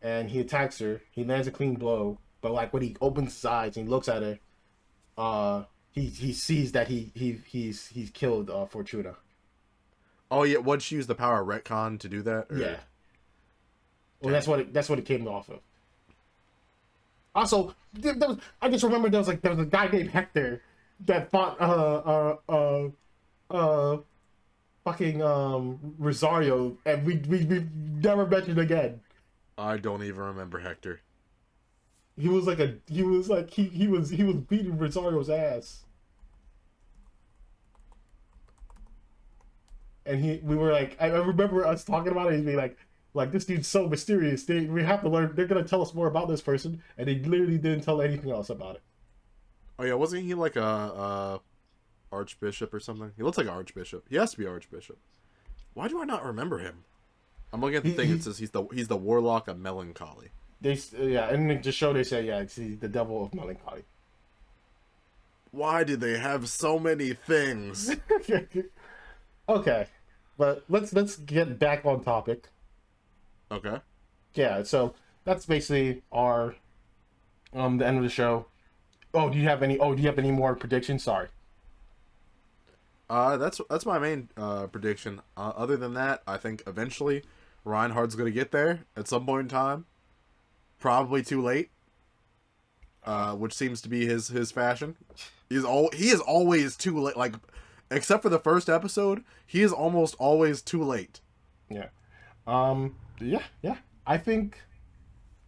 and he attacks her. He lands a clean blow, but like when he opens his eyes and he looks at her, he sees that he's killed Fortuna. Oh yeah, would she use the power of retcon to do that? Yeah. Or Well, dang. that's what it came off of. Also, I just remember there was a guy named Hector that fought uh fucking ReZero, and we never mentioned again. I don't even remember Hector. He was like he was beating ReZero's ass, and we were like, I remember us talking about it. He'd be like this dude's so mysterious. We have to learn. They're gonna tell us more about this person, and they literally didn't tell anything else about it. Oh yeah, wasn't he like a archbishop or something? He looks like an archbishop. He has to be archbishop. Why do I not remember him? I'm looking at the thing. It says he's the warlock of melancholy. They yeah, and in the show they say it's the devil of melancholy. Why do they have so many things? Okay, but let's get back on topic. Okay. Yeah, so that's basically our the end of the show. Oh, do you have any more predictions? Sorry. That's my main prediction. Other than that, I think eventually Reinhardt's gonna get there at some point in time. Probably too late. Which seems to be his fashion. He is always too late. Like, except for the first episode, he is almost always too late. Yeah. Yeah. I think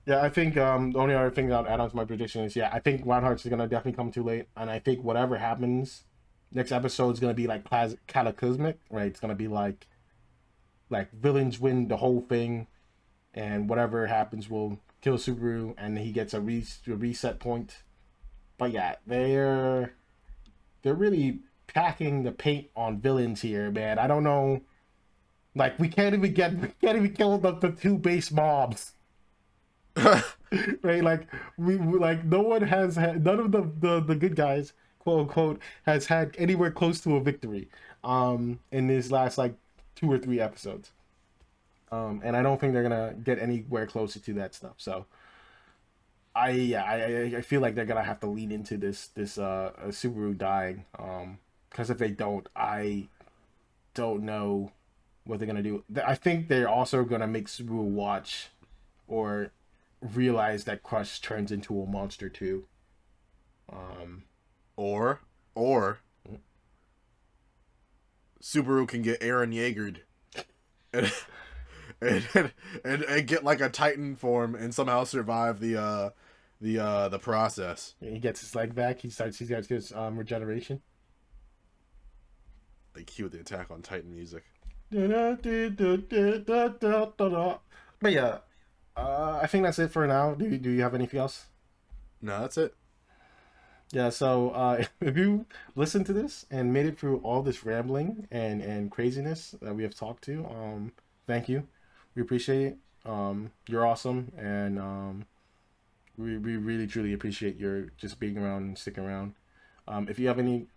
the only other thing I'll add on to my prediction is I think Reinhardt's gonna definitely come too late, and I think whatever happens next episode is gonna be like cataclysmic, right? It's gonna be like villains win the whole thing, and whatever happens will kill Subaru, and he gets a reset point. But yeah, they're really packing the paint on villains here, man. I don't know. Like we can't even kill the two base mobs. Right? Like we like no one has had, none of the good guys, quote unquote, has had anywhere close to a victory in these last like 2 or 3 episodes. And I don't think they're gonna get anywhere closer to that stuff. So I feel like they're gonna have to lean into this Subaru dying. Because if they don't, I don't know what they're gonna do. I think they're also gonna make Subaru watch or realize that Crush turns into a monster too. Or Subaru can get Eren Yeagered and get like a Titan form and somehow survive the process. He gets his leg back. He gets his regeneration. They cue the Attack on Titan music. But yeah, I think that's it for now. Do you have anything else? No, that's it. Yeah, so if you listened to this and made it through all this rambling and craziness that we have talked to, thank you. We appreciate it. You're awesome, and we really truly appreciate your just being around and sticking around. If you have any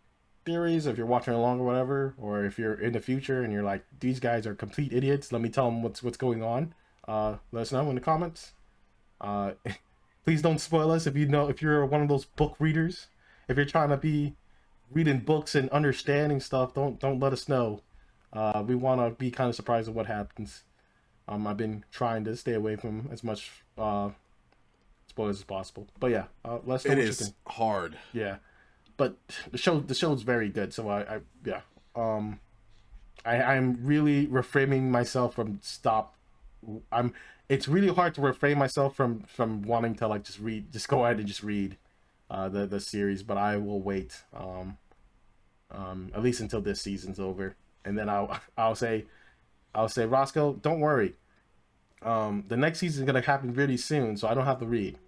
theories, if you're watching along or whatever, or if you're in the future and you're like, these guys are complete idiots, let me tell them what's going on. Let us know in the comments. Please don't spoil us if you're one of those book readers. If you're trying to be reading books and understanding stuff, don't let us know. We want to be kind of surprised at what happens. I've been trying to stay away from as much spoilers as possible. But yeah, let's know it what is you think. hard. Yeah, but the show's very good. So I'm really reframing myself from it's really hard to refrain myself from wanting to like just go ahead and just read the series, but I will wait at least until this season's over, and then I'll say Roscoe, don't worry, the next season is gonna happen really soon, so I don't have to read.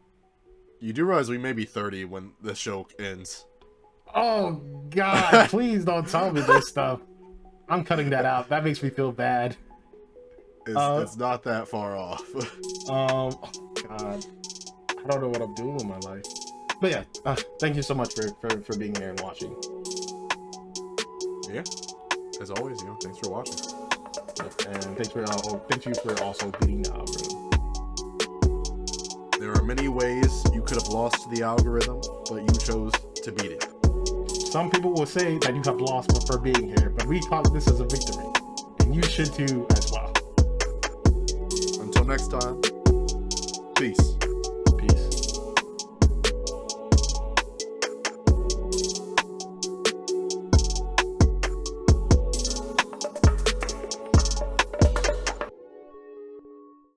You do realize we may be 30 when the show ends. Oh God, please don't tell me this stuff. I'm cutting that out. That makes me feel bad. It's not that far off. Oh God, I don't know what I'm doing with my life. But yeah, thank you so much for being here and watching. Yeah, as always, thanks for watching. And thank you for also beating the algorithm. There are many ways you could have lost the algorithm, but you chose to beat it. some people will say that you have lost for being here, but we call this as a victory, and you should too as well. Until next time, peace.